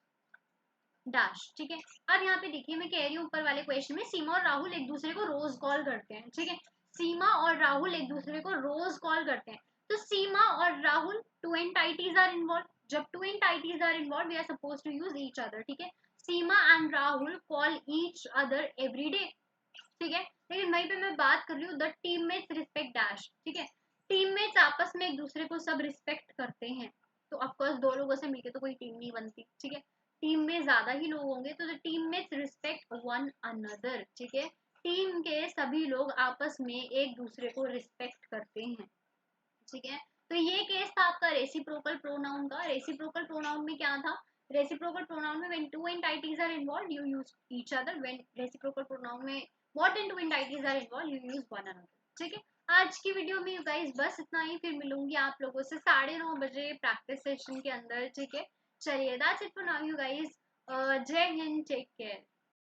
dash, ठीक है। अब यहाँ पे देखिए, मैं कह रही हूँ ऊपर वाले क्वेश्चन में सीमा और राहुल एक दूसरे को रोज कॉल करते हैं, ठीक है। सीमा और राहुल एक दूसरे को रोज कॉल करते हैं, तो सीमा और Rahul two entities are involve, जब two entities are involve we are suppose to use each other, ठीक है। Seema and Rahul call each other every day, ठीक है। लेकिन वहीं पे मैं बात कर रही हूँ द टीममेट्स रिस्पेक्ट डैश, ठीक है। टीममेट्स आपस में एक दूसरे को सब रिस्पेक्ट करते हैं, तो ऑफकोर्स दो लोगों से मिलके तो कोई टीम नहीं बनती, ठीक है। टीम में ज्यादा ही लोग होंगे तो the teammates respect one another, ठीक है। टीम के सभी लोग आपस में एक दूसरे को रिस्पेक्ट करते हैं, ठीक है। तो ये केस था आपका रेसिप्रोकल प्रोनाउन का। रेसिप्रोकल प्रोनाउन में क्या था? रेसिप्रोकल प्रोनाउन में when two entities are involved you use each other, when reciprocal pronoun में more than two entities are involved you use one another, ठीक है। आज की वीडियो में यू गाइस बस इतना ही, फिर मिलूंगी आप लोगों से 9:30 बजे प्रैक्टिस सेशन के अंदर, ठीक है। चलिए that's it for now you guys, जय हिंद, टेक केयर।